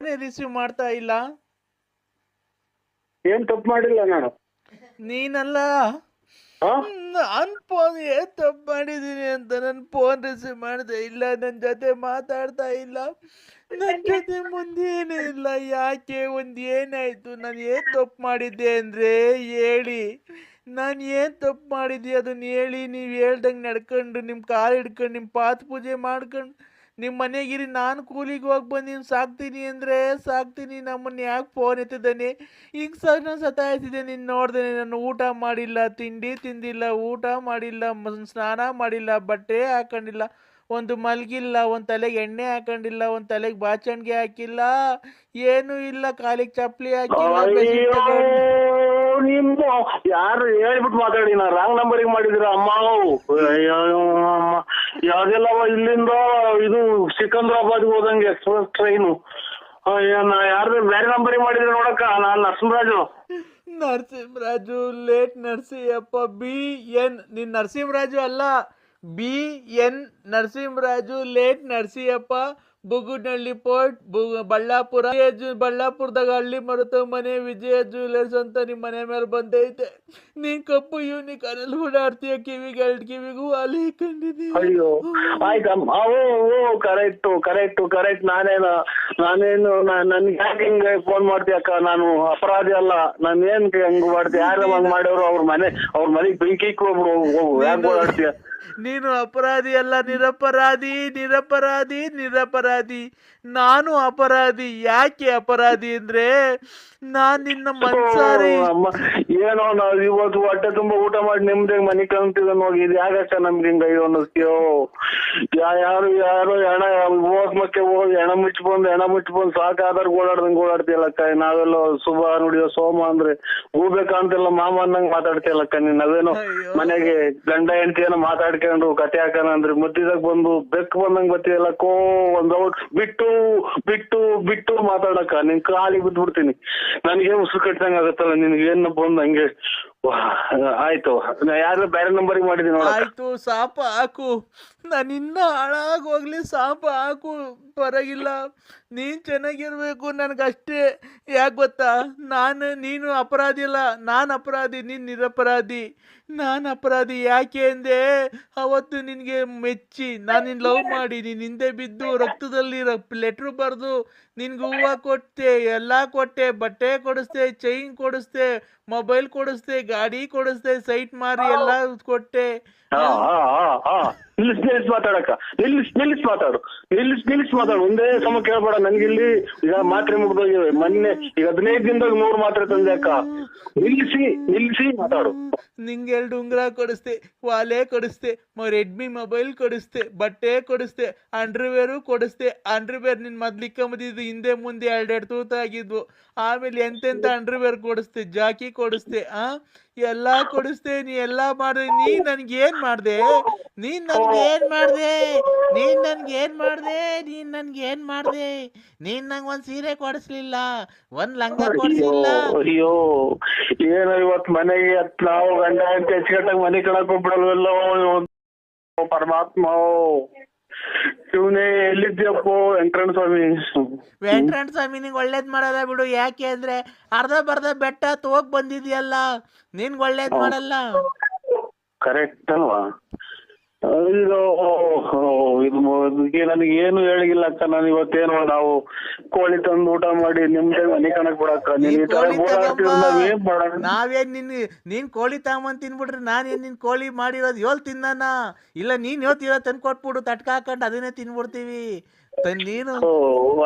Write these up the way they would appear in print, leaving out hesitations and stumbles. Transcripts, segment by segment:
Receive ಮಾಡ್ತಾ ಇಲ್ಲ. ಏನ್ ತಪ್ಪು ಮಾಡಿಲ್ಲ ನಾನು. ನೀನಲ್ಲ, ನಾನು ಫೋನ್ ಏನ್ ತಪ್ಪು ಮಾಡಿದೀನಿ ಅಂತ ನನ್ನ ಫೋನ್ ರಿಸೀವ್ ಮಾಡದೆ ಇಲ್ಲ, ನನ್ನ ಜೊತೆ ಮಾತಾಡ್ತಾ ಇಲ್ಲ, ನನ್ನ ಜೊತೆ ಮುಂದೇನೂ ಇಲ್ಲ. ಯಾಕೆ? ಏನಾಯ್ತು? ನಾನು ಏನ್ ತಪ್ಪು ಮಾಡಿದ್ದೆ ಅಂದ್ರೆ ಹೇಳಿ. ನಾನು ಏನ್ ತಪ್ಪು ಮಾಡಿದ್ದೆ ಅದನ್ನ ಹೇಳಿ. ನೀವು ಹೇಳ್ದಂಗೆ ನಡ್ಕೊಂಡು ನಿಮ್ಮ ಕಾಲು ಹಿಡ್ಕೊಂಡು ನಿಮ್ಮ ಪಾದ ಪೂಜೆ ಮಾಡ್ಕೊಂಡು ನಿಮ್ಮ ಮನೆಗಿರಿ. ನಾನು ಕೂಲಿಗೆ ಹೋಗಿ ಬಂದು ಸಾಕ್ತೀನಿ ಅಂದರೆ ಸಾಕ್ತೀನಿ. ನಮ್ಮನ್ನು ಯಾಕೆ ಫೋನ್ ಎತ್ತಿದ್ದಾನೆ? ಈಗ ಸಹ ಸತಾಯಿಸಿದೆ. ನೀನು ನೋಡ್ದೆ, ನಾನು ಊಟ ಮಾಡಿಲ್ಲ, ತಿಂಡಿ ತಿಂದಿಲ್ಲ, ಊಟ ಮಾಡಿಲ್ಲ, ಸ್ನಾನ ಮಾಡಿಲ್ಲ, ಬಟ್ಟೆ ಹಾಕೊಂಡಿಲ್ಲ, ಒಂದು ಮಲಗಿಲ್ಲ, ಒಂದು ತಲೆಗೆ ಎಣ್ಣೆ ಹಾಕೊಂಡಿಲ್ಲ, ಒಂದು ತಲೆಗೆ ಬಾಚಣಿಗೆ ಹಾಕಿಲ್ಲ, ಏನೂ ಇಲ್ಲ, ಕಾಲಿಗೆ ಚಪ್ಪಲಿ ಹಾಕಿಲ್ಲ, ಬೆಡ್ಶೀಟ್ ತಗೊಂಡು. ನಿಮ್ದು ಯಾರು ಹೇಳ್ಬಿಟ್ಟು ಮಾತಾಡಿ, ನಾ ರಾಂಗ್ ನಂಬರಿಗೆ ಮಾಡಿದಿರ ಅಮ್ಮ. ಯಾವ್ದೆಲ್ಲವ ಇಲ್ಲಿಂದ ಇದು ಸಿಕಂದ್ರಾಬಾದ್ಗೆ ಹೋದಂಗೆ ಎಕ್ಸ್ಪ್ರೆಸ್ ಟ್ರೈನು. ಯಾರ್ದು ಬೇರೆ ನಂಬರಿಗೆ ಮಾಡಿದ್ರೆ ನೋಡಕ್ಕ. ನಾನು ನರಸಿಂಹರಾಜು. ನರಸಿಂಹರಾಜು ಲೇಟ್ ನರಸಿಂಹಪ್ಪ. BN. ನೀನು ನರಸಿಂಹರಾಜು ಅಲ್ಲ, BN Narasimharaju late Narasimhappa. Bugunahalli post, Ballapura. ಬಳ್ಳಾಪುರದಾಗ ಹಳ್ಳಿ ಮರುತ ಮನೆ ವಿಜಯ ಜ್ಯುವೆಲರ್ಸ್ ಅಂತ ನಿಮ್ಮ ಮನೆ ಮೇಲೆ ಬಂದೈತೆ. ನೀನ್ ಕಪ್ಪು ಯೂನಿಕಾರ್ನಲ್ಲಿ ಓಡಾಡ್ತೀಯ, ಕಿವಿಗೆ 2 ಕಿವಿಗೂ ಅಲ್ಲಿ ಕಂಡಿದ್ದೀಯ. ಅಯ್ಯೋ ಆಯ್ತಮ್ಮ. ಕರೆಕ್ಟ್. ನಾನೇನು ನನ್ಗೆ ಯಾಕೆ ಹಿಂಗೆ ಫೋನ್ ಮಾಡ್ತೀಯಕ್ಕ? ನಾನು ಅಪರಾಧಿ ಅಲ್ಲ. ನಾನು ಏನ್ ಹಂಗ್ ಮಾಡ್ತೀಯ? ಯಾರು ಹಂಗ್ ಮಾಡೋರು? ಅವ್ರ ಮನೆಗೆ ಬೆಂಕಿ ಹೋಗ್ಬಿಡು. ಯಾಕೆ ಓಡಾಡ್ತೀಯ? ನೀನು ಅಪರಾಧಿ ಅಲ್ಲ, ನಿರಪರಾಧಿ. ನಾನು ಅಪರಾಧಿ. ಯಾಕೆ ಅಪರಾಧಿ ಅಂದ್ರೆ ನಾನ್ ನಿನ್ನ ಮನ್ಸಾರಿ. ಏನೋ ನಾವ್ ಇವತ್ತು ಹೊಟ್ಟೆ ತುಂಬಾ ಊಟ ಮಾಡಿ ನಿಮ್ದೇ ಮನೆ ಕಾಣ್ತಿದ ನೋಡಿ. ಇದು ಯಾಕಕ್ಕ ನಮ್ಗೆ ಹಿಂಗ ಅನ್ನಿಸ್ತೀಯೋ? ಯಾರು ಹೆಣ ಹೋಗ್ಮಕ್ಕೆ ಹೋಗಿ ಹೆಣ ಮುಚ್ಚಿಬಂದು ಸಾಕಾದ್ರೆ ಓಡಾಡ್ತೀಯಲ್ಲಕ್ಕ. ನಾವೆಲ್ಲ ಶುಭ ನುಡಿಯೋ ಸೋಮ ಅಂದ್ರೆ ಹೂಬೆ ಕಾಣ್ತಿಲ್ಲ ಮಾಮ ಅನ್ನಂಗ್ ಮಾತಾಡ್ತೀಯಲ್ಲಕ್ಕ. ನೀನ್ ನಾವೇನೋ ಮನೆಗೆ ಗಂಡ ಹೆಂಡತಿ ಏನೋ ಮಾತಾಡ್ಕೊಂಡು ಕತೆ ಹಾಕೋಣ ಅಂದ್ರೆ ಮುದ್ದಿದಾಗ ಬಂದು ಬೆಕ್ಕು ಬಂದಂಗ್ ಬರ್ತೀಯಲ್ಲಕ್ಕೋ. ಒಂದ್ ಔಟ್ ಬಿಟ್ಟು ಮಾತಾಡಕ್ಕ. ನಿನ್ ಕಾಲಿಗೆ ಬಿದ್ಬಿಡ್ತೀನಿ. ನನಗೆ ಉಸಿರು ಕಟ್ಟಂಗ ಆಗತ್ತಲ್ಲ. ನಿನ್ಗೆ ಏನ್ ಬಂದ್ ಹಂಗೆ ಆಯ್ತು. ಯಾರು ಬೇರೆ ನಂಬರಿಗೆ ಮಾಡಿದೀನಿ ನೋಡ. ಆಯ್ತು, ಸಾಪ ಹಾಕು. ನಾನು ಇನ್ನ ಹಾಳಾಗೋಗ್ಲಿ, ಸಾಪ ಹಾಕು, ಪರವಾಗಿಲ್ಲ. ನೀನ್ ಚೆನ್ನಾಗಿರ್ಬೇಕು ನನಗಷ್ಟೇ. ಯಾಕೆ ಗೊತ್ತಾ? ನೀನು ಅಪರಾಧಿ ಅಲ್ಲ, ನಾನು ಅಪರಾಧಿ, ನೀನ್ ನಿರಪರಾಧಿ. ನಾನು ಅಪರಾಧಿ. ಯಾಕೆ ಅಂದೆ, ಅವತ್ತು ನಿನಗೆ ಮೆಚ್ಚಿ ನಾನು ನಿನ್ನ ಲವ್ ಮಾಡಿ ನೀನು ಹಿಂದೆ ಬಿದ್ದು ರಕ್ತದಲ್ಲಿ ಲೆಟ್ರು ಬರೆದು ನಿನ್ಗೆ ಹೂವು ಕೊಟ್ಟೆ, ಎಲ್ಲ ಕೊಟ್ಟೆ, ಬಟ್ಟೆ ಕೊಡಿಸ್ದೆ, ಚೈನ್ ಕೊಡಿಸ್ದೆ, ಮೊಬೈಲ್ ಕೊಡಿಸ್ದೆ, ಗಾಡಿ ಕೊಡಿಸ್ದೆ, ಸೈಟ್ ಮಾರಿ ಎಲ್ಲ ಕೊಟ್ಟೆ. ನಿಲ್ಲಿಸ್ ಮಾತಾಡಕ್ಕ. ನಿಲ್ಲಿಸ್ ಮಾತಾಡು. ಒಂದೇ ಸಮ ಕೇಳ್ಬೇಡ. ನನ್ಗಿಲ್ಲಿ ಈಗ ಮಾತ್ರೆ ಮುಗ್ದೋಗಿವೆ. ಮೊನ್ನೆ ಈಗ 15 ದಿನದಾಗ 100 ಮಾತ್ರೆ ತಂದೆ ಅಕ್ಕ. ನಿಲ್ಲಿಸಿ ಮಾತಾಡು. ನಿಂಗೆ 2 ಉಂಗುರ ಕೊಡಿಸ್ದೆ, ವಾಲೆ ಕೊಡಿಸ್ದೆ, ರೆಡ್ಮಿ ಮೊಬೈಲ್ ಕೊಡಿಸ್ದೆ, ಬಟ್ಟೆ ಕೊಡಿಸ್ದೆ, ಅಂಡರ್ವೇರು ಕೊಡಿಸ್ದೆ. ಅಂಡರ್ವೇರ್ ನಿನ್ ಮೊದ್ಲಿಕ್ಕಂಬದಿದ್ದು ಹಿಂದೆ ಮುಂದೆ 2 ತೂತಾಗಿದ್ವು. ಆಮೇಲೆ ಎಂತೆಂತ ಅಂಡರ್ವೇರ್ ಕೊಡಿಸ್ದೆ, ಜಾಕಿ ಕೊಡಿಸ್ದೆ, ಎಲ್ಲ ಕೊಡಿಸ್ದೆ. ನೀ ಎಲ್ಲ ಮಾಡಿದೆ. ನೀನ್ ನನ್ಗೇನ್ ಮಾಡ್ದೆ? ನೀನ್ ನಂಗೆ ಒಂದ್ ಸೀರೆ ಕೊಡಿಸ್ಲಿಲ್ಲ, ಒಂದ್ ಲಂಗ ಕೊಡಿಸ್ಲಿಲ್ಲ. ಅಯ್ಯೋ ಏನೋ ಇವತ್ ಮನೆಗೆ ನಾವು ಗಂಡ ಅಂತ ಹೆಚ್ಚುಕಟ್ಟಾಗ ಮನೆ ಕಳಕ್ ಹೋಗ್ಬಿಡಲ್ವಲ್ಲ ಪರಮಾತ್ಮ. ಇವನೇ ಎಲ್ಲಿದ್ಯಪ್ಪೋ? ವೆಂಕಟರಮಣ ಸ್ವಾಮಿ ನಿಂಗೆ ಒಳ್ಳೇದ್ ಮಾಡಲ್ಲ ಬಿಡು. ಯಾಕೆ ಅಂದ್ರೆ ಅರ್ಧ ಬರ್ಧ ಬೆಟ್ಟ ಹೋಗ್ ಬಂದಿದ್ಯಲ್ಲ, ನಿನ್ಗೆ ಒಳ್ಳೇದ್ ಮಾಡಲ್ಲ. ಕರೆಕ್ಟ್ ಅಲ್ವಾ? ಇದು ನನಗೆ ಏನು ಹೇಳಿಲ್ಲ ಅಕ್ಕ. ನಾನು ಇವತ್ತೇನು ನಾವು ಕೋಳಿ ತಂದು ಊಟ ಮಾಡಿ ನಿಮ್ದೇ ಮನೆ ಕಣಕ್ ಬಿಡಕ್ಕ. ನಾವೇನ್ ನೀನ್ ಕೋಳಿ ತಗೊಂಬಂದ್ ತಿನ್ಬಿಟ್ರಿ ನಾನೇನ್ ನಿನ್ ಕೋಳಿ ಮಾಡಿರೋದು ಏಳ್ ತಿನ್ನಾನ? ಇಲ್ಲ ನೀನ್ ಹೇಳ್ತಿರೋ ತಂದು ಕೊಟ್ಬಿಡು, ತಟ್ಕ ಹಾಕೊಂಡು ಅದನ್ನೇ ತಿನ್ಬಿಡ್ತೀವಿ. ನೀನು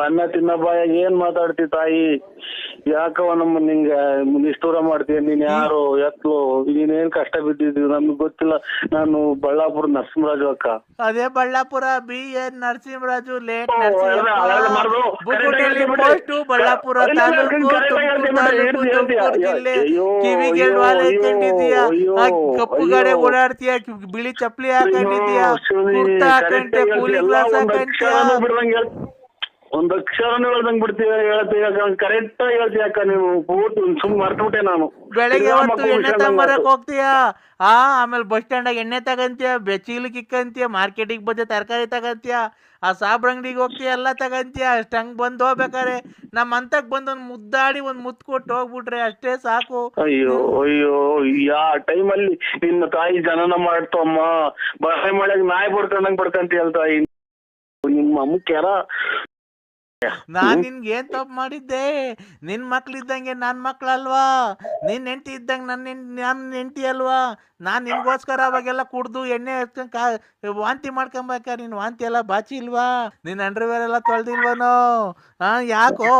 ಅನ್ನ ತಿನ್ನ ಬಾಯ ಏನ್ ಮಾತಾಡ್ತಿ ತಾಯಿ? ಯಾಕವ ನಮ್ಮ ನಿಂಗೆ ನಿಷ್ಠೂರ ಮಾಡ್ತೀಯ? ನೀನ್ ಯಾರು ಎತ್ಲು? ನೀನೇನ್ ಕಷ್ಟ ಬಿದ್ದಿದ್ದೀವಿ ನಮ್ಗೆ ಗೊತ್ತಿಲ್ಲ. ನಾನು ಬಳ್ಳಾಪುರ ನರಸಿಂಹರಾಜು ಅಕ್ಕ. ಅದೇ Ballapura BN Narasimharaju late post, Ballapura taluk, Tumakuru ಜಿಲ್ಲೆ. ಕಿವಿಗೆ ವಾಲೆ ಹಾಕೊಂಡಿದೀಯ, ಕಪ್ಪು ಗಾಡೆ ಓಡಾಡ್ತೀಯ, ಬಿಳಿ ಚಪ್ಪಲಿ ಹಾಕೊಂಡಿದೀಯ, ಕುರ್ತಾ ಹಾಕೊಂಡೆ, ಕೂಲಿ ಗ್ಲಾಸ್ ಹಾಕೊಂಡ್ಯ. ಒಂದ್ ಅಕ್ಷರನೂ ಹೇಳ್ದಂಗ್ ಬಿಡ್ತೀಯ ಹೇಳ್ತೀಯ ಕರೆಕ್ಟ್ ಆಗಿ ಹೇಳ್ತೀಯ ಅಕ್ಕ ನೀವು ಪೂರ್ತಿ ಸುಮ್ ಮರ್ತ್ಬಿಟ್ಟೆ ನಾನು. ಬೆಳಗ್ಗೆ ಹೊತ್ತು ಎಣ್ಣೆ ತಗೊಂಬರಕ್ ಹೋಗ್ತೀಯ, ಆಮೇಲೆ ಬಸ್ ಸ್ಟ್ಯಾಂಡಾಗ ಎಣ್ಣೆ ತಗಂತೀಯ, ಚೀಲಕ್ಕೆ ಇಕ್ಕಂತೀಯ, ಮಾರ್ಕೆಟಿಗೆ ಬಂದು ತರಕಾರಿ ತಗಂತೀಯ, ಆ ಸಾಬ್ರ ಅಂಗಡಿಗೆ ಹೋಗ್ತೀಯ, ಎಲ್ಲ ತಗಂತೀಯ. ಅಷ್ಟು ಹಂಗೆ ಬಂದು ಹೋಗ್ಬೇಕಾರೆ ನಮ್ಮ ಅಂತಕ್ ಬಂದು ಒಂದು ಮುದ್ದಾಡಿ ಒಂದು ಮುತ್ತು ಕೊಟ್ಟು ಹೋಗ್ಬಿಟ್ರೆ ಅಷ್ಟೇ ಸಾಕು. ಅಯ್ಯೋ ಅಯ್ಯೋ ಯಾ ಟೈಮಲ್ಲಿ ನಿನ್ನ ತಾಯಿ ಜನನ ಮಾಡ್ತಮ್ಮ ಬರೆ ಮಳೆಗ್ ನಾಯಿ ಬಡ್ಕಂತೀಯ ತಾಯಿ ನಿಮ್ಮ ಅಮ್ಮಕ್ಯಾರ. ನಾನ್ ನಿನ್ಗೆ ಏನ್ ತಪ್ಪು ಮಾಡಿದ್ದೆ? ನಿನ್ ಮಕ್ಳಿದ್ದಂಗೆ ನನ್ ಮಕ್ಳಲ್ವಾ? ನಿನ್ ಹೆಂಡತಿ ಇದ್ದಂಗೆ ನನ್ನ ಹೆಂಡತಿ ಅಲ್ವಾ? ನಾನ್ ನಿನ್ಗೋಸ್ಕರ ಅವಾಗೆಲ್ಲ ಕುಡ್ದು ಎಣ್ಣೆ ವಾಂತಿ ಮಾಡ್ಕೊಂಬೇಕ. ನಿನ್ ವಾಂತಿ ಎಲ್ಲ ಬಾಚಿ ಇಲ್ವಾ? ನಿನ್ ಅಂಡರ್ವೇರ್ ಎಲ್ಲ ತೊಳ್ದಿಲ್ವನೋ? ಯಾಕೋ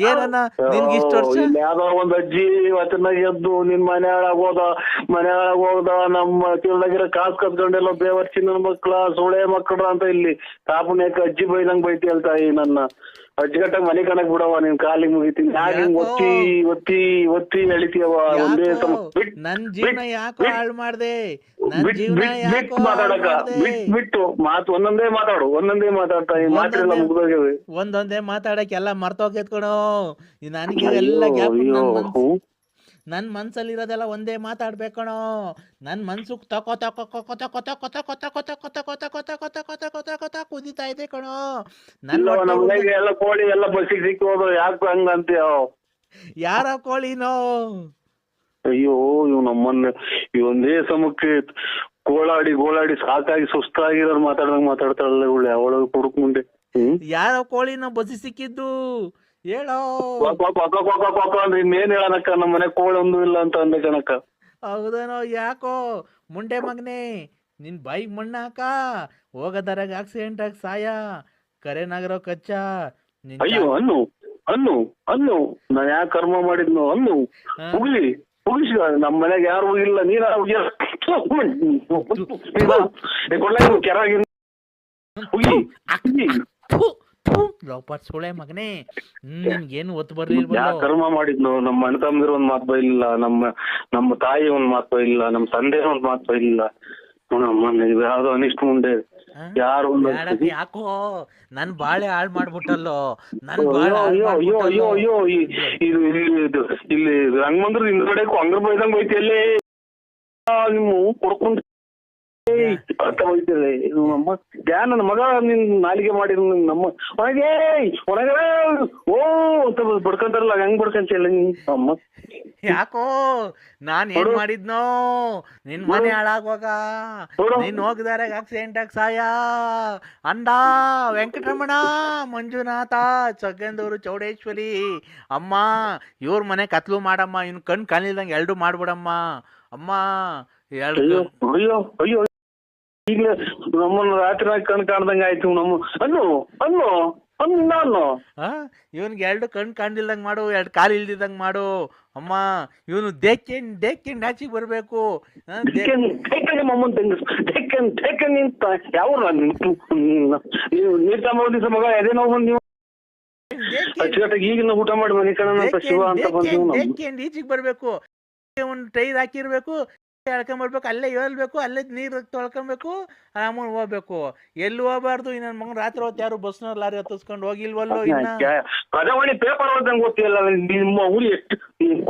ಏನನ್ನ ನಿನ್ಗೆ ಇಷ್ಟ ವರ್ಷ? ಯಾವ್ದೋ ಒಂದ್ ಅಜ್ಜಿ ವಚನ ಎದ್ದು ನಿನ್ ಮನೆ ಒಳಗ್ ಹೋದ ನಮ್ಮ ಕಿಲ್ಲಾಗಿರೋ ಕಾಸು ಕತ್ಕೊಂಡೆಲ್ಲ ಬೇವರ್ಸಿ ನನ್ನ ಮಕ್ಳ ಸುಳೆ ಮಕ್ಕಳ ಅಂತ ಇಲ್ಲಿ ಕಾಪುಣ್ಯಕ್ಕೆ ಅಜ್ಜಿ ಬೈದಂಗ್ ಬೈತಿ ಹೇಳ್ತಾಯಿ ನನ್ನ ಅಜ್ಜಿಗಟ್ಟಾಗ ಮನೆ ಕಣಕ್ ಬಿಡವ ನಿನ್ ಕಾಲಿಗೆ ಮುಗಿತೀನಿ. ಯಾಕೆ ಹಿಂಗ್ ಒತ್ತಿ ಒತ್ತಿ ಒತ್ತಿ ಎಳಿತೀಯವ? ಒಂದೇ ನನ್ ಜೀವನ ಯಾಕೋ ಹಾಳು ಮಾಡ್ದೆ? ಬಿಟ್ಟು ಮಾತು ಒಂದೊಂದೇ ಮಾತಾಡ್ತಾ ಈ ಮಾತೆಲ್ಲ ಮುಗ್ದೋಗ್ಯವೆ. ಒಂದೊಂದೇ ಮಾತಾಡಕ್ ಎಲ್ಲ ಮರ್ತೋಗೈತ್ ಕಣೋ. ನನಗೆ ಎಲ್ಲ ಗ್ಯಾಪ್. ನನ್ ಮನ್ಸಲ್ಲಿರೋದೆಲ್ಲ ಒಂದೇ ಮಾತಾಡ್ಬೇಕಣೋ. ನನ್ ಮನ್ಸು ತಕೋ ತಕೋ ಕೊತ ಕೊತ ಕೊತ ಕೊತ ಕೊತ ಕೊತ ಕೊತ ಕೊತ ಕೊತ ಕೊತ ಕೊತ ಕೊತ ಕೊತ ಕುದಿತಾ ಇದೆ ಕಣೋ. ಎಲ್ಲ ಕೋಳಿ ಎಲ್ಲ ಬಸ್ಸಿಗೆ ಸಿಕ್ಕೋದು ಯಾಕೆ ಹಂಗ ಅಂತೀಯ? ಯಾರ ಕೋಳಿನೋ? ಅಯ್ಯೋ ಇವ್ ನಮ್ಮನ್ನ ಇವೊಂದೇ ಸಮಕ್ಕೆ ಗೋಳಾಡಿ ಸಾಕಾಗಿ ಸುಸ್ತಾಗಿರೋರು ಮಾತಾಡ್ತಾಳಲ್ಲ ಇವಳು ಅವಳು ಕುಡುಕ್ ಮುಂದೆ. ಯಾರ ಕೋಳಿನೋ ಬಸ್ಸಿ ಸಿಕ್ಕಿದ್ದು ಹೇಳೋ. ಇನ್ನೇನ್ ಹೇಳನಕ್ಕ, ನಮ್ಮ ಮನೆ ಕೋಳಿ ಒಂದು ಇಲ್ಲ ಅಂತ ಅಂದೆ ಕಣಕ್ಕ. ಹೌದೇನೋ? ಯಾಕೋ ಮುಂಡೆ ಮಗನೇ, ನಿನ್ ಬೈಕ್ ಮಣ್ಣಾಕ ಹೋಗದರಾಗ ಆಕ್ಸಿಡೆಂಟ್ ಆಗಿ ಸಾಯ ಕರೆನಾಗಿರೋ ಕಚ್ಚ. ಅಯ್ಯೋ ಅನ್ನು ನಾ ಯಾಕೆ ಕರ್ಮ ಮಾಡಿದ್ನು ಅನ್ನು ಮುಗಿಸಿ ನಮ್ಮ ಮನೆಗೆ ಯಾರು ಇಲ್ಲ. ನೀರ ಸುಳೆ ಮಗನೇ, ನಿನ್ಗೇನು ಒತ್ತು ಬರ್ಲಿಲ್ಲ. ಯಾ ಕರ್ಮ ಮಾಡಿದ್ನು? ನಮ್ಮ ಅಣ್ಣ ತಮ್ಮಂದಿರ ಒಂದ್ ಮಾತು ಇಲ್ಲ, ನಮ್ಮ ತಾಯಿ ಒಂದ್ ಮಾತು ಇಲ್ಲ, ನಮ್ಮ ತಂದೆ ಒಂದ್ ಮಾತು ಇಲ್ಲ. ಯಾವ್ದೋ ಅನಿಷ್ಟ ಮುಂದೆ ಯಾರು ಯಾಕೋ ನನ್ ಬಾಳೆ ಹಾಳು ಮಾಡ್ಬಿಟ್ಟಲ್ಲೋ. ಇಲ್ಲಿ ಹಂಗಂದ್ರ ಹಿಂದ್ಗಡೆ ಹಂಗ್ರ ಬೈದಂಗ್ ಬೈತಿಯಲ್ಲೇ ನಿಮ್ಮ ಕೊಡ್ಕೊಂಡು ನಮ್ಮ ಧ್ಯಾನ ಮಗ ನಿನ್ ನಾಲಿಗೆ ಮಾಡಿ ನಮ್ಮ ಒಳಗೆ ಓ ಅಂತ ಬಡ್ಕೊಂತಾರಲ್ಲ ಹೆಂಗ್ ಬಡ್ಕಂತಿಲ್ಲ ಅಮ್ಮ. ಯಾಕೋ ನಾನ್ ಏನ್ ಮಾಡಿದ್ನೋ? ನಿನ್ ಮನೆ ಹಾಳಾಗುವಾಗ ನೀನ್ ಹೋಗಿದಾರಾಗ ಆಕ್ಸಿಡೆಂಟ್ ಆಗಿ ಸಾಯ ಅಂದ ವೆಂಕಟರಮಣ, ಮಂಜುನಾಥ, ಸಗ್ಗಂದೂರು, ಚೌಡೇಶ್ವರಿ ಅಮ್ಮ ಇವ್ರ ಮನೆ ಕತ್ಲು ಮಾಡಮ್ಮ. ಇನ್ ಕಣ್ ಕಾಣಿಲ್ದಂಗೆ ಎರಡು ಮಾಡ್ಬಿಡಮ್ಮ ಅಮ್ಮ. ಅಯ್ಯೋ ಅಯ್ಯೋ ಈಗ ನಮ್ಮನ್ನ ರಾತ್ರಿ ಕಣ್ ಕಾಣ್ದಂಗ ಆಯ್ತು. ನಾನು ಇವನ್ಗೆ ಎರಡು ಕಣ್ ಕಾಣ್ದಿಲ್ದಂಗ್ ಮಾಡು, ಎರಡು ಕಾಲು ಇಲ್ದಿದಂಗ್ ಮಾಡು ಅಮ್ಮ. ಇವನು ದೇಕ್ಕೆಂಡ್ ಆಚೆಗೆ ಬರ್ಬೇಕು. ಯಾವ ನೀರ್ ತಗೊಂಡ್ ಮಗ ಎದೆ ನೋವು ಬಂದ್ ನೀವು ಅಚ್ಚುಕಟ್ಟಾಗಿ ಈಗಿನ ಊಟ ಮಾಡಿ ಮನೆ ಕಣ ಶಿವ ಅಂತ ಬಂದು ಈಚೆಗೆ ಬರ್ಬೇಕು. ಒಂದು ಟೈರ್ ಹಾಕಿರ್ಬೇಕು, ಎಳ್ಕೊಂಬರ್ಬೇಕು, ಅಲ್ಲೇ ಹೇಳ್ಬೇಕು, ಅಲ್ಲೇ ನೀರು ತೊಳ್ಕೊಬೇಕು, ಆರಾಮಾಗಿ ಹೋಗ್ಬೇಕು. ಎಲ್ಲಿ ಹೋಗ್ಬಾರ್ದು. ನನ್ನ ಮಗನ ರಾತ್ರಿ ಹೊತ್ತು ಯಾರು ಬಸ್ನವ್ರು ಲಾರಿ ಹತ್ತಿಸ್ಕೊಂಡು ಹೋಗಿಲ್ವಲ್ಲೋ? ಕದವಣಿ ಪೇಪರ್ ಓದಂಗ್ ಗೊತ್ತಿಲ್ಲ ನಿಮ್ಮ ಊರಿ ಎಷ್ಟು ನಿಮ್ಮ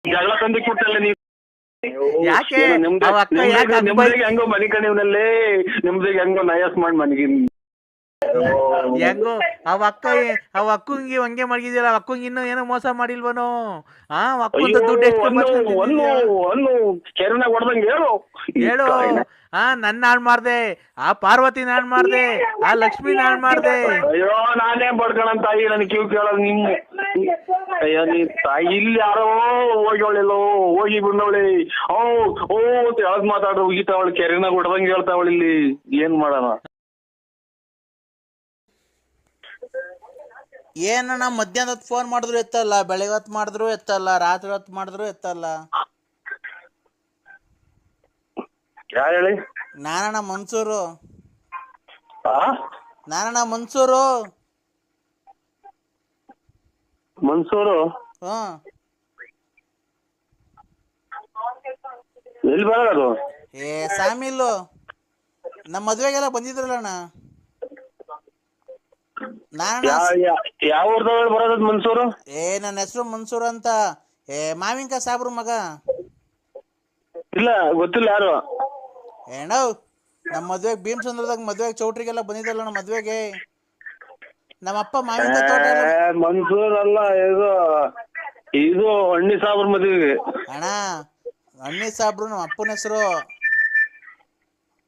ಜಗಳ ತಂದಿ ಕೊಟ್ಟಲ್ಲ ನೀವು. ಯಾಕೆ ಹೆಂಗೋ ಮನೆ ಕಣಿವ್ನಲ್ಲೇ ನಿಮ್ದಿಗೆ ಹೆಂಗೋ ನಯಾಸ್ ಮಾಡಿ ಮನೆಗೆ ಹೆಂಗೋ ಅವ ಅಕ್ಕಂಗೆ ಹಂಗೆ ಮಡಗಿದ್ಯಲ್ಲ. ಅಕ್ಕಂಗೆ ಇನ್ನೂ ಏನೋ ಮೋಸ ಮಾಡಿಲ್ವನೋ? ಅಕ್ಕಂದ ದುಡ್ಡು ಹೇಳು. ನನ್ನ ಹಾಳು ಮಾಡ್ದೆ, ಆ ಪಾರ್ವತಿನ ಹಾಳು ಮಾಡ್ದೆ, ಆ ಲಕ್ಷ್ಮಿನ ಹಾಳು ಮಾಡ್ದೆ. ಅಯ್ಯೋ ನಾನೇ ಬಡ್ಕಣ ತಾಯಿ, ನನ್ ಕಿವ್ ಕೇಳೋದು ನಿಮ್ಮ ಅಯ್ಯೋ ನೀ ತಾಯಿ. ಇಲ್ಲಿ ಯಾರೋ ಹೋಗ್ಯವಳೆಲ್ಲೋ ಹೋಗಿ ಬಿಡವಳೆ ಓ ಯಾವ್ದು ಮಾತಾಡೋ ಹೋಗಿತಾವಳು ಕೆರೆನಾಗ ಹೊಡ್ದಂಗೆ ಹೇಳ್ತಾವಳು. ಇಲ್ಲಿ ಏನ್ ಮಾಡೋಣ? ಏನಣ್ಣ ಮಧ್ಯಾಹ್ನ ಹೊತ್ತು ಫೋನ್ ಮಾಡಿದ್ರು ಎತ್ತಲ್ಲ, ಬೆಳಗ್ಗೆ ಹೊತ್ತು ಮಾಡಿದ್ರು ಎತ್ತಲ್ಲ, ರಾತ್ರಿ ಹೊತ್ತು ಮಾಡಿದ್ರು ಎತ್ತಲ್ಲ. ಯಾರು ಹೇಳಿ? ನಾನಣ್ಣ ಮನ್ಸೂರು. ಮನ್ಸೂರು ಎಲ್ಲಿ ಬರೋದು ಅದು? ಏ ಸಾಮಿಲ್ಲು ನಮ್ಮ ಮದ್ವೆಗೆಲ್ಲ ಬಂದಿದ್ರಲ್ಲ ಅಣ್ಣ. ನಾನು ಯಾವ ಊರ್ದವ್ರು ಬರೋದು ಮನ್ಸೂರು? ನನ್ನ ಹೆಸರು ಮನ್ಸೂರ್ ಅಂತ. ಮಾವಿನಕಾಯಿ ಸಾಬ್ರು ಮಗ. ಇಲ್ಲ ಗೊತ್ತಿಲ್ಲ ಯಾರು. ಏನೋ ನಮ್ಮ ಮದ್ವೆಗೆ ಭೀಮಸಂದ್ರದಾಗ ಮದ್ವೆಗೆ ಚೌಟ್ರಿಗೆಲ್ಲ ಬಂದಿದ್ದಲ್ಲ ನಮ್ಮ ಮದ್ವೆಗೆ. ನಮ್ಮಪ್ಪ ಮಾವಿನಕಾಯಿ ತೋಟ ಎಲ್ಲ. ಮನ್ಸೂರ್ ಅಲ್ಲ, ಇದು ಹಣ್ಣಿ ಸಾಬ್ರ ಮದ್ವೆಗೆ. ಅಣ್ಣ ಅಣ್ಣಿ ಸಾಬ್ರು ನಮ್ಮ ಅಪ್ಪನ ಹೆಸರು.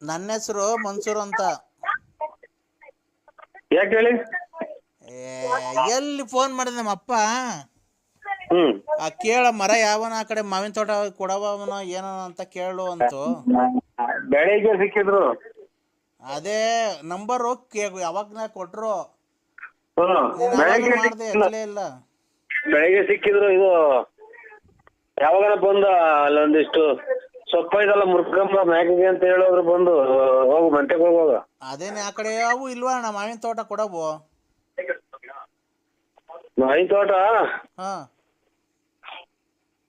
ನನ್ನ ಹೆಸರು ಮನ್ಸೂರ್ ಅಂತ. ಯಾಕೆ ಹೇಳಿ? ಎಲ್ಲಿ ಫೋನ್ ಮಾಡಿದ ನಮ್ಮಪ್ಪ, ಕೇಳ ಮರ ಯಾವನ ಆ ಕಡೆ ಮಾವಿನ ತೋಟ ಕೊಡವನ ಏನೋ ಅಂತ ಕೇಳು ಅಂತು. ಬೆಳಿಗ್ಗೆ ಸಿಕ್ಕಿದ್ರು. ಅದೇ ನಂಬರು ಯಾವಾಗ ಕೊಟ್ರು. ಬೆಳಿಗ್ಗೆ ಇಲ್ಲ ಸಿಕ್ಕಿದ್ರು. ಇದು ಯಾವಾಗ ಬಂದ ಅಲ್ಲೊಂದಿಷ್ಟು ಸೊಪ್ಪ ಇದಲ್ಲ ಮುರ್ಕಂಬ ಮ್ಯಾಗಿಗೆ ಅಂತ ಹೇಳೋದ್ರು. ಬಂದು ಹೋಗು ಮಂಟೆಗೆ ಹೋಗುವಾಗ. ಅದೇನೆ ಆ ಕಡೆ ಅವು ಇಲ್ವಾ ಅಣ್ಣ ಮಾವಿನ ತೋಟ ಕೊಡವು? ಮಾವಿನ ತೋಟ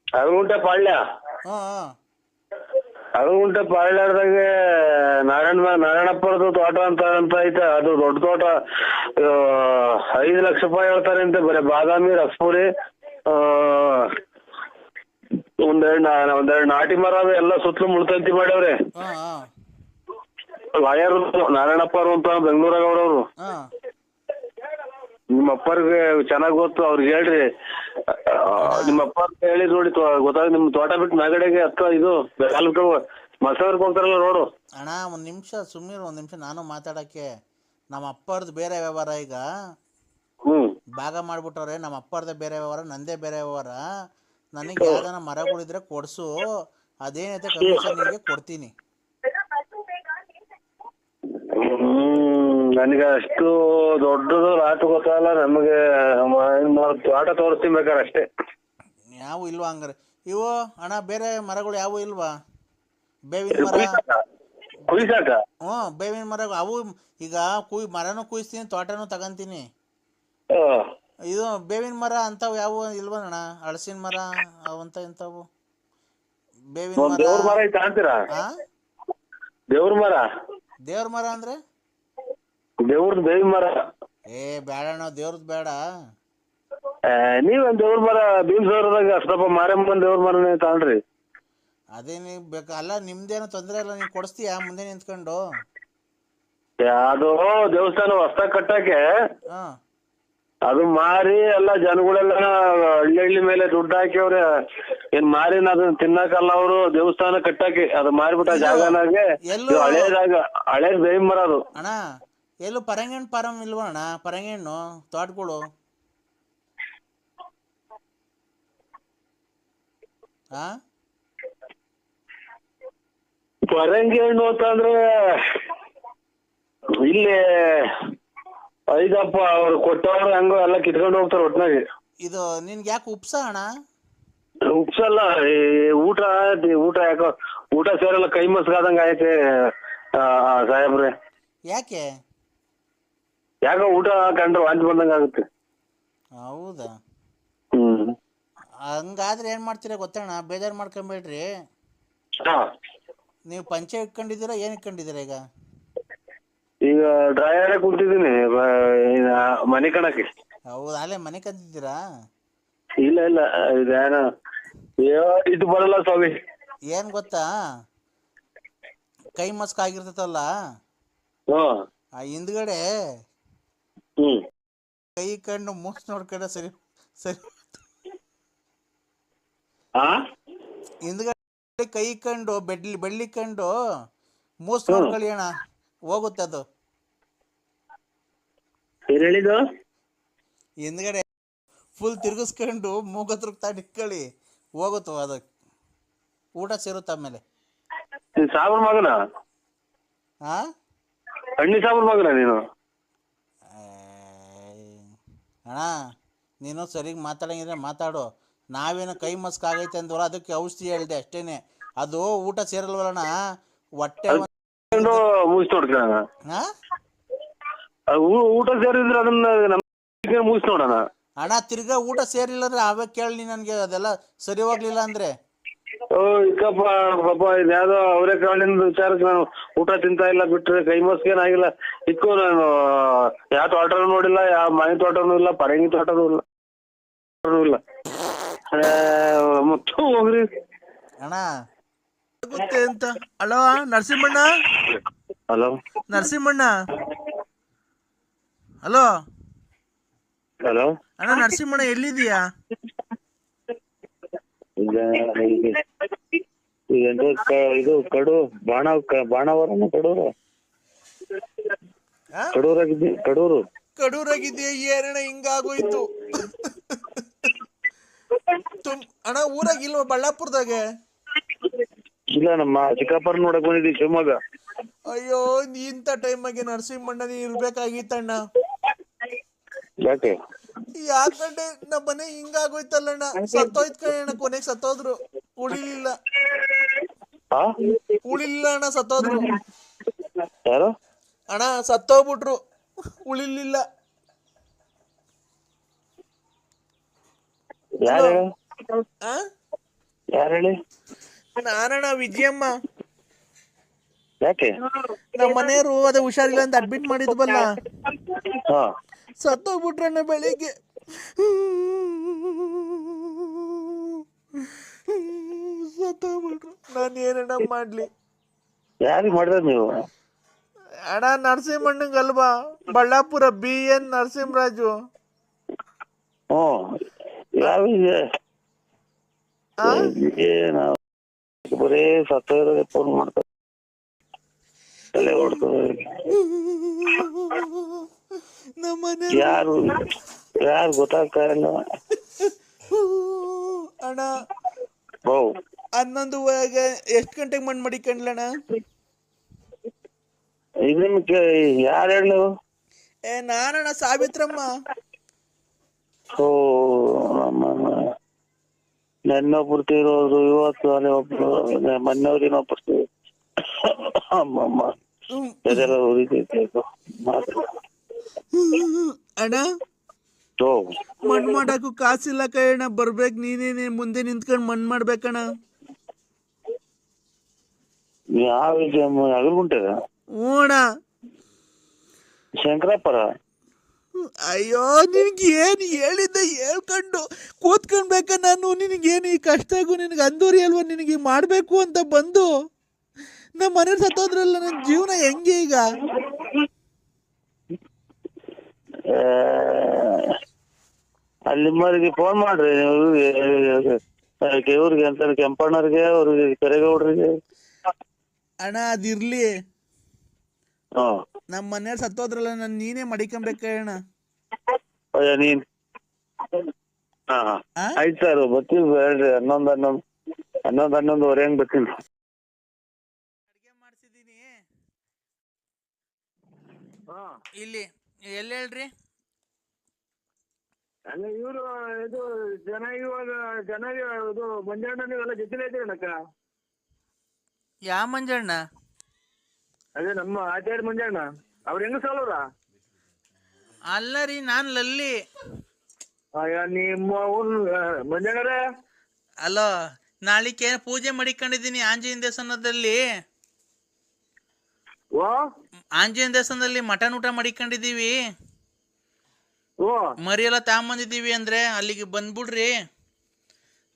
ಅಗಲಗುಂಟೆ ಪಾಳ್ಯ. ಅಗಲಗುಂಟೆ ಪಾಳ್ಯದಾಗೆ ನಾರಾಯಣಪ್ಪರದು ತೋಟ ಅಂತ ಐತೆ. ಅದು ದೊಡ್ಡ ತೋಟ. 5 ಲಕ್ಷ ರೂಪಾಯಿ ಹೇಳ್ತಾರೆ ಅಂತೆ. ಬರೀ ಬಾದಾಮಿ, ರಸಪುರಿ, ಒಂದೆರಡು ನಾಟಿ ಮರ ಎಲ್ಲ ಸುತ್ತಲೂ ಮುಳ್ತಂತಿ ಮಾಡ್ಯವ್ರೆ. ಲಾಯರ್ ನಾರಾಯಣಪ್ಪರು ಅಂತ ಬೆಂಗಳೂರಾಗ ಅವ್ರವ್ರು. ನಿಮ್ಮ ಅಪ್ಪರ್ಗೆ ಚೆನ್ನಾಗ್ ಗೊತ್ತು, ಅವ್ರಿಗೆ ಹೇಳ್ರಿ. ನಿಮ್ಮ ಅಪ್ಪ ಹೇಳಿ ನೋಡಿ ಗೊತ್ತಾಗ. ನಿಮ್ ತೋಟ ಬಿಟ್ಟು ಮ್ಯಾಗಡೆಗೆ ಇದು ಮಸವರ್ಕ್ ಹೋಗ್ತಾರಲ್ಲ ರೋಡು. ಅಣ್ಣ ಒಂದ್ ನಿಮಿಷ ಸುಮ್ಮನೆ ಒಂದ್ ನಿಮಿಷ ನಾನು ಮಾತಾಡಕ್ಕೆ. ನಮ್ಮ ಅಪ್ಪರ್ದು ಬೇರೆ ವ್ಯವಹಾರ ಈಗ ಭಾಗ ಮಾಡ್ಬಿಟ್ಟವ್ರೆ. ನಮ್ಮ ಅಪ್ಪರ್ದೇ ಬೇರೆ ವ್ಯವಹಾರ, ನಂದೇ ಬೇರೆ ವ್ಯವಹಾರ. ನನಗೆ ಯಾವ್ದಾನ ಮರಗಳಿದ್ರೆ ಕೊಡ್ಸು, ಅದೇನೈತೆ ಕಮಿಷನ್ ನಿನಗೆ ಕೊಡ್ತೀನಿ. ನನಗೆ ಅಷ್ಟು ದೊಡ್ಡದು ರಾಟು ಗೊತ್ತಲ್ಲ. ನಮಗೆ ತೋಟ ತೋರಿಸ್ತೀನಿ ಬೇಕಾರೆ ಅಷ್ಟೇ. ಯಾವ ಇಲ್ವಾ ಹಂಗಾರೆ? ಇವು ಅಣ್ಣ ಬೇರೆ ಮರಗಳು ಯಾವ ಇಲ್ವಾ? ಬೇವಿನ ಮರ ಕುಯ್ಸಾಕ? ಬೇವಿನ ಮರ ಅವು ಈಗ ಮರನೂ ಕುಯ್ಸ್ತೀನಿ, ತೋಟನೂ ತಗಂತೀನಿ. ಇದು ಬೇವಿನ ಮರ ಅಂತವು ಯಾವ ಇಲ್ವಣ್ಣ? ಹಳಸಿನ ಮರ ಅವಂತ ಇಂಥವು ಬೇವಿನ ಮರ. ದೇವ್ರ ಮರ ಐತೆ ಅಂತೀರಾ? ದೇವ್ರ ಮರ? ದೇವ್ರ ಮರ ಅಂದ್ರೆ ದೇವ್ರದ್ ಬೇವಿನ ಮರ. ಬೇಡಣ್ಣ, ದೇವ್ರದ್ ಬೇಡ. ನೀವೇನ್ ದೇವ್ರ ಮರ ಭೀಮಸೌರದಾಗ ಸ್ವಲ್ಪ ಮಾರಮ್ಮನ ದೇವ್ರ ಮರನೇ ತಗೊಂಡ್ರಿ. ಅದೇ ನೀವು ಬೇಕಾ? ಅಲ್ಲ ನಿಮ್ದೇನೋ ತೊಂದರೆ ಇಲ್ಲ, ನೀವು ಕೊಡಿಸ್ತೀಯಾ ಮುಂದೆ ನಿಂತ್ಕೊಂಡು? ಅದು ದೇವಸ್ಥಾನ ಹೊಸ್ದಾಗ್ ಕಟ್ಟಕ್ಕೆ ಅದು ಮಾರಿ ಎಲ್ಲ ಜನಗಳೆಲ್ಲ ಹಳ್ಳಿ ಮೇಲೆ ದುಡ್ಡು ಹಾಕಿವ್ರೆ. ಏನ್ ಮಾರಿನ ಅದನ್ನ ತಿನ್ನಕಲ್ಲ ಅವರು. ದೇವಸ್ಥಾನ ಕಟ್ಟಕ್ಕೆ ಅದು ಮಾರಿಬಿಟ್ಟ ಜಾಗನಾಗೆ. ಹಳೇದ್ ಬೇವಿನ ಮರ ಅದು. ಅಣ್ಣ ಎಲ್ಲೂ ಪರಂಗಿಹಣ್ಣು ಫಾರಂ ಇಲ್ವಾ ಅಣ್ಣ? ಪರಂಗಿಹಣ್ಣು ತೋಟಗಳು ಪರಂಗಿ ಹಣ್ಣು ಅಂತಂದ್ರೆ ಇಲ್ಲಿ ಐದಪ್ಪ ಅವ್ರು ಕೊಟ್ಟವ್ರು ಹಂಗ ಎಲ್ಲ ಕಿತ್ಕೊಂಡು ಹೋಗ್ತಾರ ಒಟ್ನಾಗೆ. ಇದು ನಿನ್ಗೆ ಯಾಕೆ ಉಪ್ಸ ಅಣ್ಣ? ಉಪ್ಸಲ್ಲ, ಊಟ ಯಾಕೋ ಊಟ ಸೇರಲ್ಲ. ಕೈ ಮಸ್ಗಾದಂಗ ಆಯ್ತೆ ಸಾಹೇಬ್ರೆ. ಯಾಕೆ? ಯಾಕೋ ಊಟ ಕಂಡ್ರೆ ವಾಂತಿ ಬಂದಂಗ ಆಗುತ್ತೆ. ಹೌದಾ? ಹಂಗಾದ್ರೆ ಏನ್ ಮಾಡ್ತೀರಾ ಗೊತ್ತಣ್ಣ, ಬೇಜಾರು ಮಾಡ್ಕೊಂಬೇಡ್ರಿ. ನೀವು ಪಂಚೆ ಇಟ್ಕೊಂಡಿದ್ದೀರಾ, ಏನ್ ಇಟ್ಕೊಂಡಿದ್ದೀರಾ ಈಗ? ಈಗ ಡ್ರೈಯರೇ ಕುಂತಿದ್ದೀನಿ ಮನೆ ಕಣಕ್ಕೆ. ಹೌದಾ? ಅಲ್ಲೇ ಮನೆ ಕಂತಿದ್ದೀರಾ? ಇಲ್ಲ ಇದೇನ ಇದು ಬರಲ್ಲ ಸ್ವಾಮಿ. ಏನ್ ಗೊತ್ತಾ, ಕೈ ಮಸ್ಕ್ ಆಗಿರ್ತತಲ್ಲ, ಆ ಹಿಂದ್ಗಡೆ ಕೈ ಕಣ್ಣು ಮೂಸ್ ನೋಡ್ಕೊಂಡ್ರೆ ಸರಿ ಸರಿ. ಹಿಂದ್ಗಡೆ ಕೈ ಕಂಡು ಬೆಳ್ಳಿ ಕಂಡು ಮೂಸ್ ನೋಡ್ಕೊಳ್ಳಿ ಅಣ್ಣ, ಹೋಗುತ್ತೆ ಅದು. ಹಿಂದ್ಗಡೆ ಫುಲ್ ತಿರ್ಗಿಸ್ಕೊಂಡು ಮೂಗತ್ರ ಇಟ್ಕೊಳ್ಳಿ, ಹೋಗುತ್ತೋ ಅದು, ಊಟ ಸೇರುತ್ತೆ ಆಮೇಲೆ. ಸಾಬ್ರ ಮಗನ? ಹಣ್ಣಿ ಸಾಬ್ರ ಮಗನ ನೀನು? ಅಣ್ಣ ನೀನು ಸರಿಗ್ ಮಾತಾಡಂಗಿದ್ರೆ ಮಾತಾಡು. ನಾವೇನು ಕೈ ಮಸ್ಕ್ ಆಗೈತೆ ಅಂದ್ವಲ್ಲ, ಅದಕ್ಕೆ ಔಷಧಿ ಹೇಳ್ದೆ ಅಷ್ಟೇನೆ. ಅದು ಊಟ ಸೇರಲ್ವಲ್ಲಣ್ಣ, ಹೊಟ್ಟೆ ಮುಗಿಸ್ ನೋಡ್ಕೊಳ್ಳೋಣ. ಊಟ ಸೇರಿದ್ರೆ ಅದನ್ನ ಮುಗಿಸ್ ನೋಡೋಣ. ಅಣ್ಣ ತಿರ್ಗಾ ಊಟ ಸೇರಿಲ್ಲ ಅಂದ್ರೆ ಅವೇ ಕೇಳಿ ನನ್ಗೆ, ಅದೆಲ್ಲ ಸರಿ ಹೋಗ್ಲಿಲ್ಲ ಅಂದ್ರೆ. ಓ ಇಕ್ಕಪ್ಪ ಪಾಪ ಇದ್ಯಾವ್ದೋ ಅವರೇ ಕಾಳಿನ ವಿಚಾರಕ್ಕೆ ನಾನು ಊಟ ತಿಂತಾ ಇಲ್ಲ ಬಿಟ್ರೆ ಕೈ ಮಸ್ಗೇನಾಗಿಲ್ಲ. ಇಕ್ಕೋ ನಾನು ಯಾವ ತೋಟನೂ ನೋಡಿಲ್ಲ, ಯಾವ ಮನೆ ತೋಟನೂ ಇಲ್ಲ, ಪರಂಗಿ ತೋಟನೂ ಇಲ್ಲ. ಮತ್ತು ಹೋಗ್ರಿ ಅಣ್ಣ ಗೊತ್ತೇ ಅಂತ. ಹಲೋ ನರಸಿಂಹಣ್ಣ. ಹಲೋ ನರಸಿಂಹಣ್ಣ. ಹಲೋ ಹಲೋ ಅಣ್ಣ ನರಸಿಂಹಣ್ಣ ಎಲ್ಲಿದೀಯಾ? ಇದು ಬಾಣಾವರನ ಕಡೂರಾಗಿದ್ದೀಯ? ಏನಣ್ಣ ಹಿಂಗಾಗೋಯ್ತು? ಅಣ್ಣ ಊರಾಗಿಲ್ವ ಬಳ್ಳಾಪುರದಾಗೆ? ಇಲ್ಲ, ನಮ್ಮ ಚಿಕ್ಕಪ್ಪರ ನೋಡಕ್ ಬಂದಿದ್ದೀವಿ ಶಿವಮೊಗ್ಗ. ಅಯ್ಯೋ ಇಂಥ ಟೈಮಾಗೆ ನರಸಿಂಹಣ್ಣ ನೀ ಇರ್ಬೇಕಾಗಿತ್ತಣ್ಣ. ಯಾಕೆ ಯಾಕಂದ್ರೆ ನಮ್ಮ ಮನೆ ಹಿಂಗಾಗೋಯ್ತಲ್ಲಣ್ಣ. ಸತ್ತೋಯ್ತು ಕಣ, ಕೊನೆಗೆ ಸತ್ತೋದ್ರು. ಉಳಿಲಿಲ್ಲ ಅಣ್ಣ, ಸತ್ತೋದ್ರು. ಯಾರು ಅಣ್ಣ ಸತ್ತೋಗ್ಬಿಟ್ರು, ಉಳಿಲಿಲ್ಲ. ಯಾರು ಹೇಳಿ? ನಾನಣ್ಣ ವಿಜಯಮ್ಮ. ಯಾಕೆ? ನಮ್ಮ ಮನೆಯವರು ಅದೇ ಹುಷಾರಿಲ್ಲ ಅಂತ ಅಡ್ಮಿಟ್ ಮಾಡಿದ್ವಲ್ಲ, ಸತ್ತೋಗ್ಬಿಟ್ರಣ್ಣ ಬೆಳಿಗ್ಗೆ. ಸತ್ತೋಗ್ಬಿಟ್ರು. ನಾನು ಏನಣ್ಣ ಮಾಡ್ಲಿ? ಯಾರಿಗೆ ಮಾಡಿದ್ರೆ ನೀವು? ಅಣ್ಣ ನರಸಿಂಹಣ್ಣಂಗಲ್ವಾ, ಬಳ್ಳಾಪುರ BN ನರಸಿಂಹರಾಜು. ಬರೇ ಸತ್ತೋದ್ರೆ ಫೋನ್ ಮಾಡ್ತಾರೆ, ತಲೆ ಹೊಡ್ತಾರೆ. ಯಾರು ಗೊತ್ತಾಗ್ತಾ ಇಲ್ಲ ಅಣ್ಣ. 11 ಎಷ್ಟು ಗಂಟೆಗೆ ಮಣ್ಣು ಮಡಿಕೊಂಡ್ಲಣ್ಣ? ಯಾರು ಹೇಳು? ನಾನಣ್ಣ ಸಾವಿತ್ರಮ್ಮ. ನೆನ್ನೊಬ್ರು ತೀರೋದ್ರು, ಇವತ್ತು ಅಲ್ಲೇ ಒಬ್ರು, ಮೊನ್ನೆವ್ರು ಇನ್ನೊಬ್ರು. ಅಮ್ಮಮ್ಮ ಅಣ್ಣ ಮಣ್ಣು ಮಾಡಕ್ಕೂ ಕಾಸಿಲ್ಲ ಕಣ, ಬರ್ಬೇಕು ನೀನೇನೆ ಮುಂದೆ ನಿಂತ್ಕೊಂಡು ಮಣ್ಣು ಮಾಡ್ಬೇಕಣ್ಣ. ಯಾವ ಅಗಲ್ಗುಂಟೆ? ಹ್ಞೂಣ. ಶಂಕರಪ್ಪರ. ಅಯ್ಯೋ ನಿನ್ಗೆ ಏನು ಹೇಳಿದ್ದೆ ಹೇಳ್ಕೊಂಡು ಕೂತ್ಕೊಂಡ್ಬೇಕ ನಾನು. ನಿನಗೇನು ಈ ಕಷ್ಟಗೂ ನಿನಗೆ ಅಂದೂರಿ ಅಲ್ವ ನಿನಗೆ ಮಾಡಬೇಕು ಅಂತ ಬಂದು ನಮ್ಮ ಮನೇಲಿ ಸತ್ತೋದ್ರಲ್ಲ, ನನ್ನ ಜೀವನ ಹೆಂಗೆ ಈಗ? ಅಲ್ಲಿಮ್ಮರಿಗೆ ಫೋನ್ ಮಾಡ್ರಿ ಇವ್ರಿಗೆ ಅಂತ, ಕೆಂಪಣ್ಣವ್ರಿಗೆ, ಅವ್ರಿಗೆ ಕರೆಗೌಡ್ರಿಗೆ. ಅಣ್ಣ ಅದಿರ್ಲಿ, ನಮ್ಮ ಮನೆಯವ್ರು ಸತ್ತೋದ್ರಲ್ಲ, ನಾನು ನೀನೇ ಮಡಿಕೊಂಬೇಕಣ್ಣ. ನೀನ್ ಆಯ್ತು ಸರ್, ಬರ್ತೀವಿ. ಹೇಳ್ರಿ 11:11:30 ಬರ್ತೀನಿ. ಅಡಿಗೆ ಮಾಡ್ಸಿದ್ದೀನಿ ಇಲ್ಲಿ. ಎಲ್ಲಿ ಹೇಳ್ರಿ? ಇವರು ಇದು ಜನ ಇದು ಮಂಜಣ್ಣ, ನೀವೆಲ್ಲ ಜೊತೆಲೇ ಇದ್ದೀರಕ್ಕ? ಯಾವ ಮಂಜಣ್ಣ? ಅದೇ ನಮ್ಮ ಆಚಾರ್ಯ ಮಂಜಣ್ಣ. ಅವ್ರ ಹೆಂಗ ಸಾಲವ್ರ? ಅಲ್ಲ ರೀ, ನಾನು ಲಲ್ಲಿ. ನಿಮ್ಮ ಮಂಜಣ್ಣರೇ? ಅಲೋ, ನಾಳಿಕೆ ಪೂಜೆ ಮಾಡಿಕೊಂಡಿದ್ದೀನಿ ಆಂಜನೇಯ ದೇವಸ್ಥಾನದಲ್ಲಿ. ಆಂಜನೇಯ ದೇವಸ್ಥಾನದಲ್ಲಿ ಮಟನ್ ಊಟ ಮಾಡಿಕೊಂಡಿದ್ದೀವಿ. ಮರಿ ಎಲ್ಲ ತಗೊಂಬಂದಿದ್ದೀವಿ. ಅಂದ್ರೆ ಅಲ್ಲಿಗೆ ಬಂದ್ಬಿಡ್ರಿ.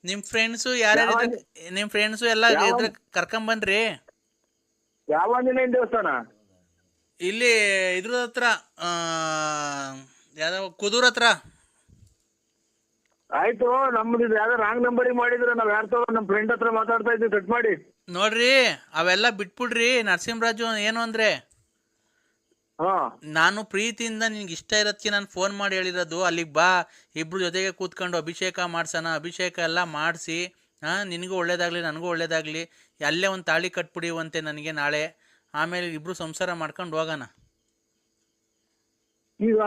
ನಿಮ್ ಫ್ರೆಂಡ್ಸು ಯಾರ್ಯಾರು, ನಿಮ್ ಫ್ರೆಂಡ್ಸು ಎಲ್ಲ ಇದ್ರೆ ಕರ್ಕೊಂಬನ್ರಿ. ಯಾವ ಆಂಜನೇಯ ದೇವಸ್ಥಾನ? ಇಲ್ಲಿ ಇದ್ರ ಹತ್ರ, ಯಾವ್ದಾವ ಕುದೂರ್ ಹತ್ರ. ಆಯ್ತು, ನಮ್ದು ಯಾವ್ದೋ ರಾಂಗ್ ನಂಬರಿಗೆ ಮಾಡಿದ್ರೆ ನಾವ್ ಯಾರು ನಮ್ ಫ್ರೆಂಡ್ ಹತ್ರ ಮಾತಾಡ್ತಾ ಇದ್ವಿ, ಕಟ್ ಮಾಡಿ. ನೋಡ್ರಿ ಅವೆಲ್ಲ ಬಿಟ್ಬಿಡ್ರಿ. ನರಸಿಂಹರಾಜು ಏನು ಅಂದ್ರೆ, ನಾನು ಪ್ರೀತಿಯಿಂದ ನಿನ್ಗೆ ಇಷ್ಟ ಇರೋದಕ್ಕೆ ನಾನು ಫೋನ್ ಮಾಡಿ ಹೇಳಿರೋದು, ಅಲ್ಲಿಗೆ ಬಾ, ಇಬ್ರು ಜೊತೆಗೆ ಕೂತ್ಕೊಂಡು ಅಭಿಷೇಕ ಮಾಡ್ಸೋಣ. ಅಭಿಷೇಕ ಎಲ್ಲ ಮಾಡಿಸಿ, ನಿನಗೂ ಒಳ್ಳೇದಾಗ್ಲಿ ನನಗೂ ಒಳ್ಳೇದಾಗ್ಲಿ. ಅಲ್ಲೇ ಒಂದು ತಾಳಿ ಕಟ್ಬಿಡಿವಂತೆ ನನಗೆ ನಾಳೆ. ಆಮೇಲೆ ಇಬ್ರು ಸಂಸಾರ ಮಾಡ್ಕೊಂಡು ಹೋಗೋಣ. ಈಗ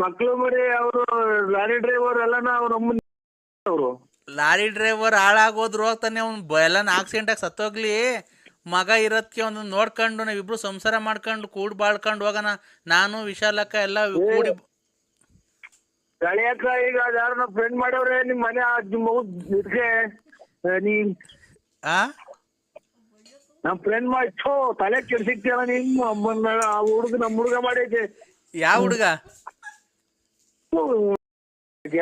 ಮಕ್ಳು ಮರಿ ಅವರು ಲಾರಿ ಡ್ರೈವರ್ ಎಲ್ಲನ ಅವರು ಲಾರಿ ಡ್ರೈವರ್ ಹಾಳಾಗೋದ್ರು ಹೋಗ್ತಾನೆ, ಅವ್ನು ಎಲ್ಲನ ಆಕ್ಸಿಡೆಂಟಾಗಿ ಸತ್ತೋಗ್ಲಿ. ಮಗ ಇರೋದಕ್ಕೆ ಒಂದು ನೋಡ್ಕೊಂಡು ನಾವಿಬ್ರು ಸಂಸಾರ ಮಾಡ್ಕೊಂಡು ಕೂಡ್ ಬಾಳ್ಕೊಂಡು ಹೋಗೋಣ. ನಾನು ವಿಶಾಲಕ್ಕ ಎಲ್ಲ ಕೂಡಿ. ಗಳಿಯಕ್ಕ ಈಗ ಯಾರನ್ನ ಫ್ರೆಂಡ್ ಮಾಡವ್ರೆ ನಿಮ್ಮ ಮನೆ ಇದಕ್ಕೆ? ಆ ನಮ್ ಫ್ರೆಂಡ್ ಮಾಡ್ಸೋ ತಲೆ ಕೆಡ್ಸಿಕ್ತಿಯಲ್ಲ ನಿಮ್ಮ ಅಮ್ಮನ ಆ ಹುಡುಗ ನಮ್ ಹುಡುಗ ಮಾಡೈತೆ ಯಾವ ಹುಡುಗ?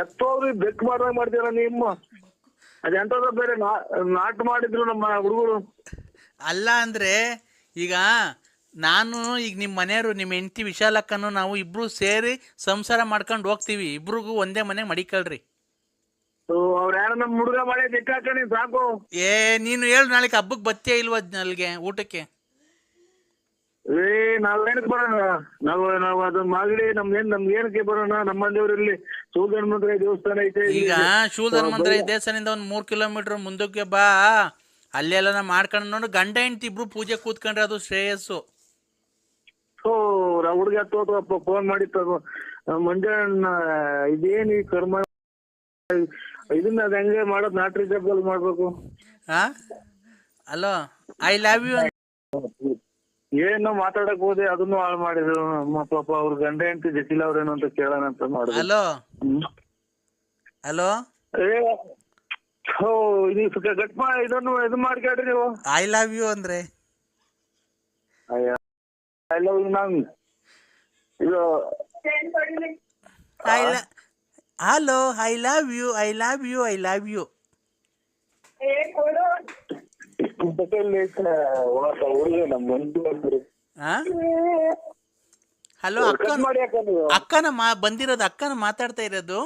ಎತ್ತೋರು ಬೆಕ್ ಮಾಡ್ದಂಗ ಮಾಡ್ತೀರ ನಿಮ್ಮ ಅದೆಂತದ ಬೇರೆ ನಾಟ್ ಮಾಡಿದ್ರು ನಮ್ಮ ಹುಡುಗರು. ಅಲ್ಲ ಅಂದ್ರೆ ಈಗ ನಾನು ಈಗ ನಿಮ್ಮ ಮನೆಯವರು ನಿಮ್ಮ ಹೆಂಡತಿ ವಿಶಾಲಕ್ಕನು ನಾವು ಇಬ್ರು ಸೇರಿ ಸಂಸಾರ ಮಾಡ್ಕೊಂಡು ಹೋಗ್ತೀವಿ. ಇಬ್ರಿಗೂ ಒಂದೇ ಮನೆ ಮಡಿಕಳ್ರಿ. ಅವ್ರ ಯಾರ ನಮ್ ಹುಡುಗ ಮಾಡೈತೆ ಇಟ್ಟಾಕಣಿ ಸಾಕು. ಏ ನೀನು ಹೇಳು ನಾಳೆ ಹಬ್ಬಕ್ಕೆ ಬತ್ತೇ ಇಲ್ವ ಅಲ್ಲಿಗೆ ಊಟಕ್ಕೆ? ನಾವೇನಕ್ಕೆ ಬರೋಣ? ನಾವು ಅದನ್ನ ಮಾಗಡಿ ನಮ್ಗೇನಕ್ಕೆ ಬರೋಣ? ನಮ್ಮ ದೇವ್ರಲ್ಲಿ ಸೂರ್ಯಮಂತ್ರ ದೇವಸ್ಥಾನ ಐತೆ. ಈಗ ಶೂಧನ್ವಂತರ ದೇವಸ್ಥಾನದಿಂದ ಒಂದು 3 ಕಿಲೋಮೀಟರ್ ಮುಂದಕ್ಕೆ ಬಾ. ಅಲ್ಲೆಲ್ಲ ಮಾಡ್ಕೊಂಡು ನೋಡು. ಗಂಡ ಹೆಂಡತಿ ಇಬ್ರು ಪೂಜೆ ಕೂತ್ಕೊಂಡ್ರೆ ಅದು ಶ್ರೇಯಸ್ಸು. ಹುಡುಗ ಹತ್ತೋಪ್ಪ ಫೋನ್ ಮಾಡಿತ್ತು ಮಂಜಣ್ಣ ಇದೇನು ಈ ಕರ್ಮ ಇದನ್ನ ಅದ್ ಹೆಂಗೆ ಮಾಡೋದು ನಾಟ್ ರೀಸೇಬಲ್ ಮಾಡ್ಬೇಕು. ಹಲೋ ಐ ಲವ್ ಯು ಏನೋ ಮಾತಾಡಕ್ ಹೋದೆ ಅದನ್ನು ಹಾಳು ಮಾಡಿದ್ರು. ನಮ್ಮ ಪಾಪ ಅವ್ರ ಗಂಡ ಹೆಂಡತಿ ಜಟಿಲ್ ಅವ್ರೇನು ಅಂತ ಕೇಳೋಣ ಅಂತ ಮಾಡಿದ್ರು. ಹಲೋ ಹಲೋ ಗಟ್ ಇದನ್ನು ಇದು ಮಾಡ್ಕೊಳ್ರಿ ನೀವು. ಐ ಲವ್ ಯು ಅಂದ್ರೆ ಐ ಲವ್ ಯು ನಂಗ್ ಇದು hello I love you I love you I love you. Hello ಅಕ್ಕನ ಬಂದಿರೋದು, ಅಕ್ಕನ ಮಾತಾಡ್ತಾ ಇರೋದು.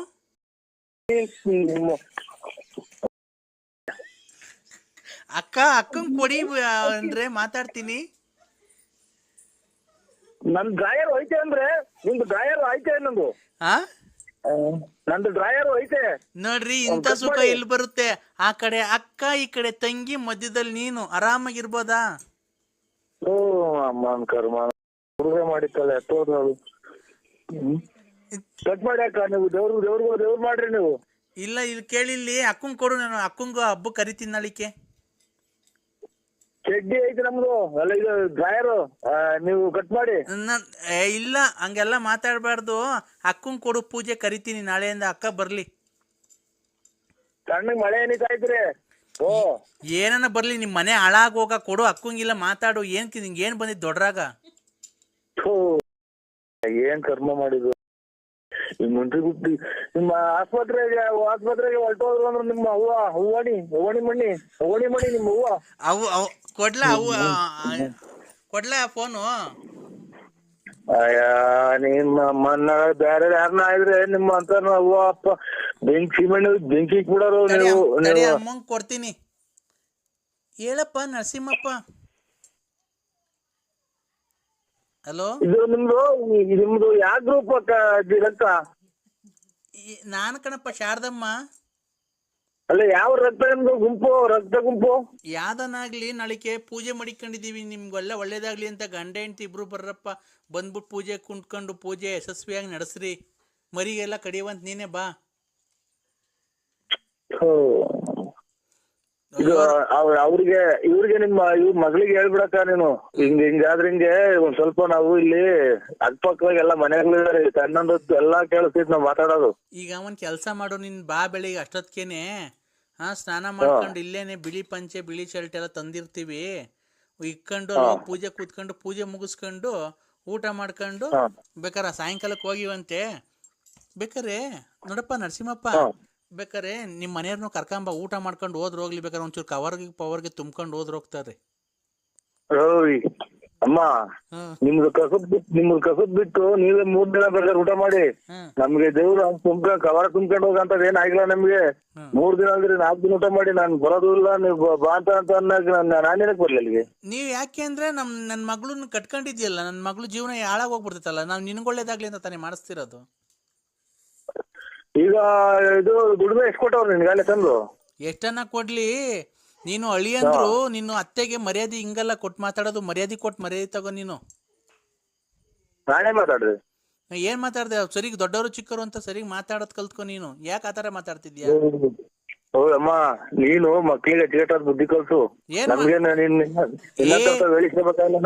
ಅಕ್ಕಂಗ್ ಕೊಡಿ ಅಂದ್ರೆ ಮಾತಾಡ್ತೀನಿ. ನನ್ ಡ್ರಾಯರ್ ಐತೆ ಅಂದ್ರೆ ನಿಮ್ದು ಡ್ರಾಯರ್ ಐತೆ ನಂದು. ನಂದು ಡ್ರಾಯರ್ ಐತೆ ನೋಡ್ರಿ. ಇಂಥ ಸುಖ ಎಲ್ಲಿ ಬರುತ್ತೆ? ಆ ಕಡೆ ಅಕ್ಕ ಈ ಕಡೆ ತಂಗಿ ಮಧ್ಯದಲ್ಲಿ ನೀನು ಆರಾಮಾಗಿರ್ಬೋದಾ? ಓ ಅಮ್ಮನ್ ಕರ್ಮ ಹುಡುಗ ಮಾಡಿತ್ತಲ್ಲ ಎತ್ತೋದು. ಕಟ್ ಮಾಡಿ ಅಕ್ಕ ನೀವು ದೇವ್ರು ಮಾಡ್ರಿ ನೀವು. ಇಲ್ಲ ಇಲ್ಲಿ ಕೇಳಿ, ಇಲ್ಲಿ ಅಕ್ಕಂಗ್ ಕೊಡು. ನಾನು ಅಕ್ಕಂಗು ಹಬ್ಬ ಕರಿತೀನಿ ನಾಳಿಕೆ. ಚಡ್ಡಿ ಐತಿ ನಮ್ದು ಅಲ್ಲ ಇದು ಡ್ರಾಯರು ನೀವು ಕಟ್ ಮಾಡಿ. ಇಲ್ಲ ಹಂಗೆಲ್ಲ ಮಾತಾಡ್ಬಾರ್ದು. ಅಕ್ಕಂಗ್ ಕೊಡು, ಪೂಜೆ ಕರಿತೀನಿ ನಾಳೆಯಿಂದ. ಅಕ್ಕ ಬರ್ಲಿ. ಸಣ್ಣಗ್ ಮಳೆ ಏನಿಕಾಯ್ತ್ರಿ? ಓ ಏನನ್ನ ಬರ್ಲಿ, ನಿಮ್ ಮನೆ ಹಾಳಾಗೋಗ ಕೊಡು. ಅಕ್ಕಂಗಿಲ್ಲ ಮಾತಾಡು. ನಿಂಗೆ ಏನ್ ಬಂದಿದ್ ದೊಡ್ಡರಾಗ? ಏನ್ ಕರ್ಮ ಮಾಡಿದ್ರು ನಿಮ್ಮ ಆಸ್ಪತ್ರೆಗೆ ಹೊರಟೋದ್ರು ಅಂದ್ರೆ ನಿಮ್ಮ ಹೂವಣಿ ಮಣ್ಣಿ ನಿಮ್ಮ ಹೂವ ಅವು ಕೊಡ್ಲಾ? ಕೊಡ್ಲಾ ಫೋನು? ನಿಮ್ಮ ಮನ್ನ ಬೇರೆ ಯಾರನ್ನ ಆದ್ರೆ ನಿಮ್ಮ ಅಂತ ಹೂವ ಅಪ್ಪ ಬೆಂಕಿ ಬಿಡೋರು ನೀವು. ಅಮ್ಮಂಗ್ ಕೊಡ್ತೀನಿ. ಹೇಳಪ್ಪ ನರಸಿಂಹಪ್ಪ. ಹಲೋ, ಇದು ನಿಮ್ದು ಯಾವ ಗ್ರೂಪ್ ರಕ್ತ? ನಾನು ಕಣಪ್ಪ ಶಾರದಮ್ಮ. ಅಲ್ಲ ಯಾವ ರಕ್ತ ನಿಮ್ದು ರಕ್ತ ಗುಂಪು? ಯಾವ್ದನಾಗ್ಲಿ ನಾಳಿಕೆ ಪೂಜೆ ಮಾಡಿಕೊಂಡಿದೀವಿ. ನಿಮ್ಗೆಲ್ಲ ಒಳ್ಳೇದಾಗ್ಲಿ ಅಂತ ಗಂಡ ಹೆಂಡತಿ ಇಬ್ರು ಬರ್ರಪ್ಪ. ಬಂದ್ಬಿಟ್ಟು ಪೂಜೆ ಕುಂತ್ಕೊಂಡು ಪೂಜೆ ಯಶಸ್ವಿಯಾಗಿ ನಡೆಸ್ರಿ. ಮರಿಗೆಲ್ಲ ಕಡಿಯುವಂತ ನೀನೇ ಬಾ. ಇವ್ರಿಗೆ ನಿಮ್ಮ ಮಗಳಿಗೆ ಹೇಳ್ಬಿಡಕ್ಕ ನೀನು ಹಿಂಗಾದ್ರೆ ಹಿಂಗೆ ಒಂದ್ ಸ್ವಲ್ಪ ನಾವು ಇಲ್ಲಿ ಅಕ್ಕಪಕ್ಕದಾಗ ಎಲ್ಲ ಮನೆಗಳಿದಾರೆ ಸಣ್ಣಂದದ್ದು ಎಲ್ಲಾ ಕೇಳಿಸ್ತಿದ್ ನಾವ್ ಮಾತಾಡೋದು. ಈಗ ಒಂದ್ ಕೆಲ್ಸ ಮಾಡು, ನಿನ್ ಬಾ ಬೆಳಿಗ್ಗೆ ಅಷ್ಟೊತ್ಕೇನೆ. ಸ್ನಾನ ಮಾಡ್ಕೊಂಡು ಇಲ್ಲೇನೆ ಬಿಳಿ ಪಂಚೆ ಬಿಳಿ ಶರ್ಟ್ ಎಲ್ಲ ತಂದಿರ್ತೀವಿ. ಇಕ್ಕೊಂಡು ಪೂಜೆ ಕೂತ್ಕೊಂಡು ಪೂಜೆ ಮುಗಿಸ್ಕೊಂಡು ಊಟ ಮಾಡ್ಕೊಂಡು ಬೇಕಾರೆ ಸಾಯಂಕಾಲಕ್ಕೆ ಹೋಗಿವಂತೆ. ಬೇಕಾರೆ ನೋಡಪ್ಪ ನರಸಿಂಹಪ್ಪ, ಬೇಕಾರೆ ನಿಮ್ಮ ಮನೆಯವ್ರನ್ನ ಕರ್ಕೊಂಬ. ಊಟ ಮಾಡ್ಕೊಂಡು ಹೋದ್ರು ಹೋಗ್ಲಿ. ಬೇಕಾದ್ರೆ ಒಂಚೂರು ಪವರ್ಗೆ ತುಂಬ್ಕೊಂಡು ಹೋಗ್ತಾರೆ. ಅಮ್ಮ ನಿಮ್ದು ಕಸದ್ ಬಿಟ್ಟು ನೀವೇ 3 ದಿನ ಬೇಕಾದ್ರೆ ಊಟ ಮಾಡಿ. ನಮ್ಗೆ ದೇವ್ರು ಕವರ್ ತುಂಬ್ಕೊಂಡು ಹೋಗಂತದ್ ಏನ್ ಆಗಿಲ್ಲ ನಮ್ಗೆ. 3 ದಿನ ಅಂದ್ರೆ 4 ದಿನ ಊಟ ಮಾಡಿ. ನಾನ್ ಬರೋದು ಇಲ್ಲ, ನೀವು ಬಾ ಅಂತ ನಾನೇನಕ್ ಬರ್ಲಿ ಅಲ್ಲಿಗೆ? ನೀವ್ ಯಾಕೆ ಅಂದ್ರೆ ನನ್ ಮಗಳನ್ನ ಕಟ್ಕೊಂಡಿದ್ಯಲ್ಲ, ನನ್ ಮಗಳು ಜೀವನ ಹಾಳಾಗ್ ಹೋಗ್ಬಿಡ್ತೈತಲ್ಲ. ನಾವ್ ನಿನ್ಗೊಳ್ಳೇದಾಗ್ಲಿ ಅಂತ ತಾನೇ ಮಾಡಿಸ್ತಿರೋದು. ಈಗ ಇದು ದುಡಿಮೆ ಎಷ್ಟು ಕೊಟ್ಟವ್ರು ನಿನ್ಗಾಲೆ ತಂದು? ಎಷ್ಟನ್ನ ಕೊಡ್ಲಿ? ನೀನು ಅಳಿಯಂದ್ರು ನಿನ್ನ ಅತ್ತೆಗೆ ಮರ್ಯಾದೆ ಹಿಂಗೆಲ್ಲ ಕೊಟ್ಟು ಮಾತಾಡೋದು. ಮರ್ಯಾದೆ ಕೊಟ್ಟು ಮರ್ಯಾದೆ ತಗೋ ನೀನು. ನಾನೇ ಮಾತಾಡ್ರಿ. ಏನ್ ಮಾತಾಡ್ದೆ? ಸರಿಗ್ ದೊಡ್ಡವರು ಚಿಕ್ಕವರು ಅಂತ ಸರಿಗ್ ಮಾತಾಡೋದ್ ಕಲ್ತ್ಕೊ ನೀನು. ಯಾಕೆ ಆತರ ಮಾತಾಡ್ತಿದ್ಯಾ? ಅಮ್ಮ ನೀನು ಮಕ್ಳಿಗೆ ಎಜುಕೇಟರ್ ಬುದ್ಧಿ ಕಲ್ಸು.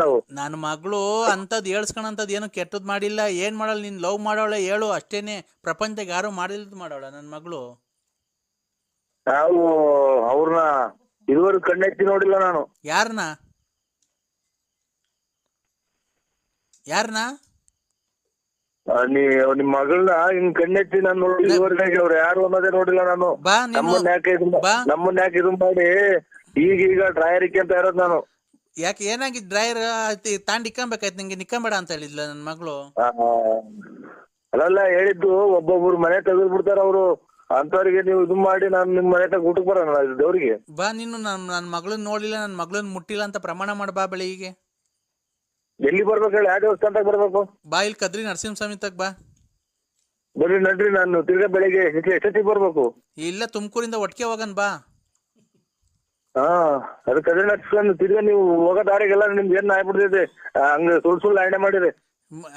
ನಾವು ನನ್ನ ಮಗಳು ಅಂತದ್ ಹೇಳ್ಸ್ಕೊಳಂತದ್ ಏನು ಕೆಟ್ಟದ್ ಮಾಡಿಲ್ಲ. ಏನ್ ಮಾಡಲ್ಲ, ನೀನ್ ಲವ್ ಮಾಡೋಳೆ ಹೇಳು ಅಷ್ಟೇನೆ. ಪ್ರಪಂಚದಾಗ ಯಾರು ಮಾಡಿಲ್ದ್ ಮಾಡೋಳ ನನ್ನ ಮಗಳು. ನಾವು ಅವ್ರನ್ನ ಇದುವರೆಗೂ ಕಣ್ಣೆತ್ತಿ ನೋಡಿಲ್ಲ ನಾನು. ಯಾರನ್ನ ನಿಮ್ ಮಗಳನ್ನ ಹಿಂಗ್ ಕಣ್ಣೆತ್ತಿ ನಾನು ನೋಡಿ ಇದುವರೆಗೆ ಅವ್ರು ಯಾರು ಅನ್ನೋದೇ ನೋಡಿಲ್ಲ ನಾನು. ಬಾ ನೀನು ನಮ್ಮನ್ನ ಯಾಕೆ ಇದು ಮಾಡಿ ಈಗ ಡ್ರಾಯರ್ ಅಂತ ಇರೋದು ನಾನು. ಯಾಕೆ ಏನಾಗಿದ್ ಡ್ರೈವರ್ ತಾಂಡ್ ಇಕ್ಕಂಬೇಕಾಯ್ತು ನಿಂಗೆ ನಿಕ್ಕಂಬೇಡ ಅಂತ ಹೇಳಿದ್ಲ ನನ್ನ ಮಗಳು. ಅಲ್ಲ ಹೇಳಿದ್ದು ಒಬ್ಬೊಬ್ರು ಮನೆ ತೆಗೆದು ಬಿಡ್ತಾರ ಅವ್ರು, ಅಂತವ್ರಿಗೆ ನೀವು ಇದು ಮಾಡಿ ನಾನು ನಿಮ್ ಮನೆ ತಗ ಊಟಕ್ಕೆ ಬರೋಣ ದೇವ್ರಿಗೆ. ಬಾ ನೀನು ನನ್ನ ಮಗಳನ್ನ ನೋಡಿಲ್ಲ, ನನ್ನ ಮಗಳನ್ನ ಮುಟ್ಟಿಲ್ಲ ಅಂತ ಪ್ರಮಾಣ ಮಾಡ ಬಾ ಬೆಳಿಗ್ಗೆ. ಎಲ್ಲಿ ಬರ್ಬೇಕು ಹೇಳಿ? ಯಾವ ದೇವಸ್ಥಾನದಾಗ ಬರ್ಬೇಕು? ಬಾ ಇಲ್ಲಿ ಕದ್ರಿ ನರಸಿಂಹಸ್ವಾಮಿ ತಗ ಬಾ. ಬರ್ರಿ ನಡ್ರಿ, ನಾನು ತಿರ್ಗಾ ಬೆಳಿಗ್ಗೆ ಎಷ್ಟೊತ್ತಿಗೆ ಬರ್ಬೇಕು? ಇಲ್ಲ ತುಮಕೂರಿಂದ ಒಟ್ಟಿಗೆ ಹೋಗನ್ ಬಾ. ಹಾ ಅದಕ್ಕೆ ಅದೇ ನಡ್ಸ್ಕೊಂಡು ತಿರ್ಗಾ ನೀವು ಹೋಗೋ ದಾರಿಗೆಲ್ಲ ನಿಮ್ಗೆ ಏನ್ ಆಗ್ಬಿಡ್ತೈತೆ, ಹಂಗ ಸುಳ್ಳು ಆಯ್ನೆ ಮಾಡಿರಿ.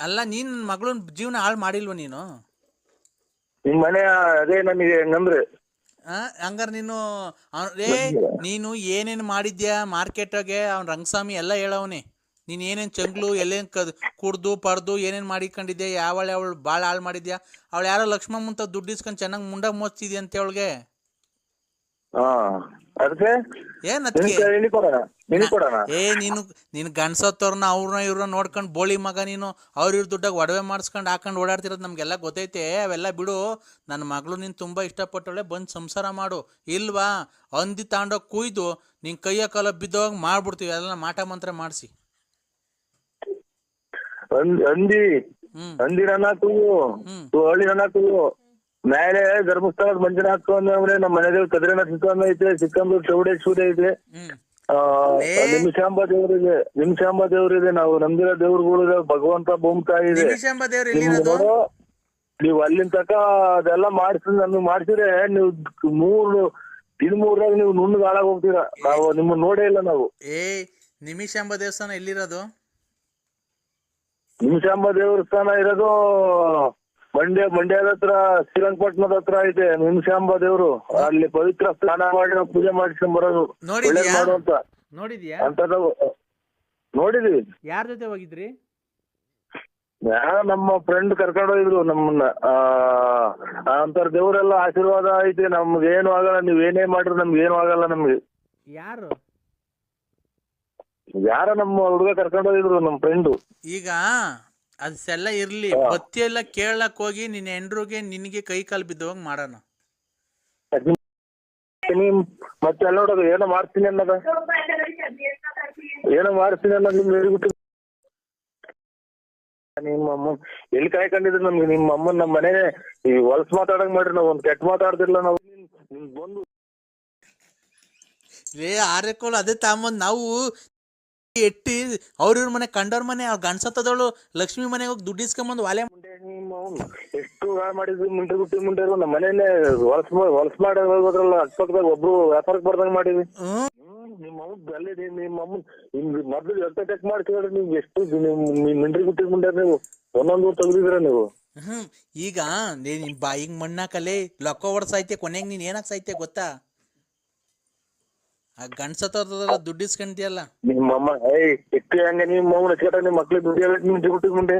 ಅಲ್ಲ ನೀನ್ ನನ್ನ ಮಗಳನ್ನ ಜೀವನ ಹಾಳು ಮಾಡಿಲ್ವ ನೀನು? ನಿಮ್ ಮನೆ ಅದೇ ನನಗೆ ಹಂಗಂದ್ರೆ ಹಂಗಾರ ನೀನು ಏನೇನು ಮಾಡಿದ್ಯಾ ಮಾರ್ಕೆಟಾಗೆ ಅವ್ನ ರಂಗಸ್ವಾಮಿ ಎಲ್ಲ ಹೇಳವನೆ. ನೀನು ಏನೇನು ಚಂಗ್ಲು ಎಲ್ಲೇನು ಕುಡ್ದು ಪಡ್ದು ಏನೇನು ಮಾಡಿಕೊಂಡಿದ್ಯಾ, ಅವಳು ಭಾಳ ಹಾಳು ಮಾಡಿದ್ಯಾ. ಅವಳು ಯಾರೋ ಲಕ್ಷ್ಮಮ್ಮಂತ ದುಡ್ಡು ಇಸ್ಕೊಂಡು ಚೆನ್ನಾಗಿ ಮುಂಡಾಗ ಮೋಚ್ತಿದ್ಯಾ ಅಂತ ಅವಳಿಗೆ. ಏನ್ ನೀನು ಗಂಡ್ಸತ್ತವ್ರನ್ನ ಅವ್ರನ್ನ ಇವ್ರನ್ನ ನೋಡ್ಕೊಂಡು ಬೋಳಿ ಮಗ ನೀನು. ಇವ್ರ ದುಡ್ಡಾಗ ಒಡವೆ ಮಾಡಿಸ್ಕೊಂಡು ಹಾಕೊಂಡು ಓಡಾಡ್ತಿರೋದು ನಮ್ಗೆಲ್ಲ ಗೊತ್ತೈತೆ. ಅವೆಲ್ಲ ಬಿಡು. ನನ್ನ ಮಗಳು ನೀನು ತುಂಬಾ ಇಷ್ಟಪಟ್ಟವಳೆ, ಬಂದು ಸಂಸಾರ ಮಾಡು. ಇಲ್ವಾ ಹಂದಿ ತಾಂಡೋಗಿ ಕುಯ್ದು ನಿನ್ ಕೈಯ ಕಾಲ ಬಿದ್ದೋಗ ಮಾಡ್ಬಿಡ್ತೀವಿ ಅದೆಲ್ಲ ಮಾಟ ಮಂತ್ರ ಮಾಡಿಸಿ. ಹಂದಿ ನನ್ನ ಹಳ್ಳಿ ನನ್ನ ಮೇಲೆ ಧರ್ಮಸ್ಥಳದ ಮಂಜುನಾಥ ಅಂದ್ರೆ ನಮ್ಮ ಮನೆ ದೇವ್ರ ಕದ್ರಿನ ಸಿಕ್ಕಂದ ಐತೆ, ಸಿಕ್ಕಂದೂರು ಚೌಡೇಶ್ವರಿ ಐತೆ, ನಿಮಿಷಾಂಬ ದೇವ್ರಿದೆ, ನಿಮಿಷಾಂಬ ದೇವ್ರಿದೆ. ನಾವು ನಂಬಿರೋ ದೇವ್ರುಗಳು ಭಗವಂತ ಭೂಮಿತಾಯಿ ಇದೆ. ನೀವು ಅಲ್ಲಿನ ತಕ ಅದೆಲ್ಲ ನಮ್ಗೆ ಮಾಡ್ಸಿದ್ರೆ ನೀವು 3 ನೀವು ನುಣ್ಣಗೆ ಹಾಳಾಗ್ ಹೋಗ್ತೀರಾ. ನಾವು ನಿಮ್ಮನ್ನ ನೋಡೇ ಇಲ್ಲ ನಾವು. ನಿಮಿಷಾಂಬ ದೇವಸ್ಥಾನ ಎಲ್ಲಿರೋದು? ನಿಮಿಷಾಂಬ ದೇವಸ್ಥಾನ ಇರೋದು ಮಂಡ್ಯದ ಹತ್ರ ಶ್ರೀರಂಗಪಟ್ಟಣದ ಹತ್ರ ಐತೆ ನಿಮಿಷಾಂಬ ದೇವ್ರು. ಅಲ್ಲಿ ಪವಿತ್ರ ಸ್ನಾನ ಮಾಡಿ ನಾವು ಪೂಜೆ ಮಾಡಿಸ್ಕೊಂಡ್ ಬರೋದು ಮಾಡುವಂತ. ನೋಡಿದೀವಿ. ಯಾರ ಜೊತೆ ಹೋಗಿದ್ರಿ? ನಮ್ಮ ಫ್ರೆಂಡ್ ಕರ್ಕೊಂಡು ಹೋಗಿದ್ರು ನಮ್ಮನ್ನ. ಅಂತರ ದೇವ್ರೆಲ್ಲ ಆಶೀರ್ವಾದ ಐತೆ, ನಮ್ಗೆ ಏನು ಆಗಲ್ಲ. ನೀವ್ ಏನೇ ಮಾಡ್ರಿ ನಮ್ಗೆ ಏನು ಆಗಲ್ಲ. ನಮ್ಗೆ ಯಾರ ನಮ್ಮ ಹುಡುಗ ಕರ್ಕೊಂಡು ಹೋಗಿದ್ರು ನಮ್ ಫ್ರೆಂಡು. ಈಗ ಅದೆಲ್ಲ ಇರ್ಲಿ, ಬತ್ತಿ ಎಲ್ಲ ಕೇಳಕ್ ಹೋಗಿ ನಿನ್ನ ಹೆಂಡ್ರಿಗೆ ನಿನಗೆ ಕೈ ಕಾಲು ಬಿದ್ದೋಗ ಮಾಡೋಣ. ಮತ್ತೆ ಎಲ್ಲ ನೋಡೋದು ಏನೋ ಮಾಡ್ತೀನಿ ಅನ್ನೋದು ನಿಮ್ಮ ಅಮ್ಮ ಎಲ್ಲಿ ಕಾಯ್ಕೊಂಡಿದ್ರು ನಮ್ಗೆ. ನಿಮ್ಮ ಅಮ್ಮನ್ ನಮ್ಮ ಮನೆ ಈ ಹೊಲ್ಸ್ ಮಾತಾಡಂಗ್ ಮಾಡ್ರಿ. ನಾವ್ ಒಂದ್ ಕೆಟ್ಟ ಮಾತಾಡ್ತಿರ್ಲ ನಾವು. ಬಂದು ಆರೆಕೋಳು ಅದೇ ತಾಂಬಂದ್ ನಾವು ಎಟ್ಟಿ ಅವ್ರ ಮನೆ ಕಂಡವ್ರ ಮನೆ ಅವ್ರ ಗಂಡ್ಸತ್ತದವಳು ಲಕ್ಷ್ಮಿ ಮನೆಗೆ ಹೋಗಿ ದುಡ್ಡು ಇಸ್ಕೊಂಬಂದು ವಾಲೆ ಎಷ್ಟು ಹಾಳು ಮಾಡಿದ್ವಿ. ಮುಂಡೆ ನಮ್ಮ ಮನೇನೆ ಹೊಲ್ಸ್ ಮಾಡಿ ಹೋಗೋದ್ರಲ್ಲ. ಅಕ್ಕಪಕ್ಕದಾಗ ಒಬ್ರು ವ್ಯಾಪಾರಕ್ಕೆ ಬರ್ದಂಗ್ ಮಾಡಿದ್ವಿ. ನಿಮ್ಮ ಅಲ್ಲಿ ನಿಮ್ಮ ಅಮ್ಮ ಮೊದ್ಲು ಎಷ್ಟ ಚೆಕ್ ಮಾಡ್ತೀವಿ. ನೀವು ಎಷ್ಟು ಮಿಂಡ್ರಿ ಗುಟ್ಟಿಗೆ ಮುಂಡೆ ನೀವು ಒಂದೊಂದು ತೆಗ್ದಿದ್ರ ನೀವು. ಈಗ ನಿನ್ ಬಾಯಿಗೆ ಮಣ್ಣಾಕಲೆ ಲೊಕ್ಕ ಹೊಡ್ಸೈತೆ, ಕೊನೆಗೆ ನೀನ್ ಏನಾಕ್ ಸಾಯ್ತೆ ಗೊತ್ತಾ? ಆ ಗಂಡ್ಸತ್ತವ್ರದಲ್ಲ ದುಡ್ಡು ಇಸ್ಕೊಂತಿಯಲ್ಲ ನಿಮ್ಮಮ್ಮ. ಎಷ್ಟು ಹಂಗೆ ನಿಮ್ಮ ಮಕ್ಕಳಿಗೆ ದುಡ್ಡು ಮುಂಡೆ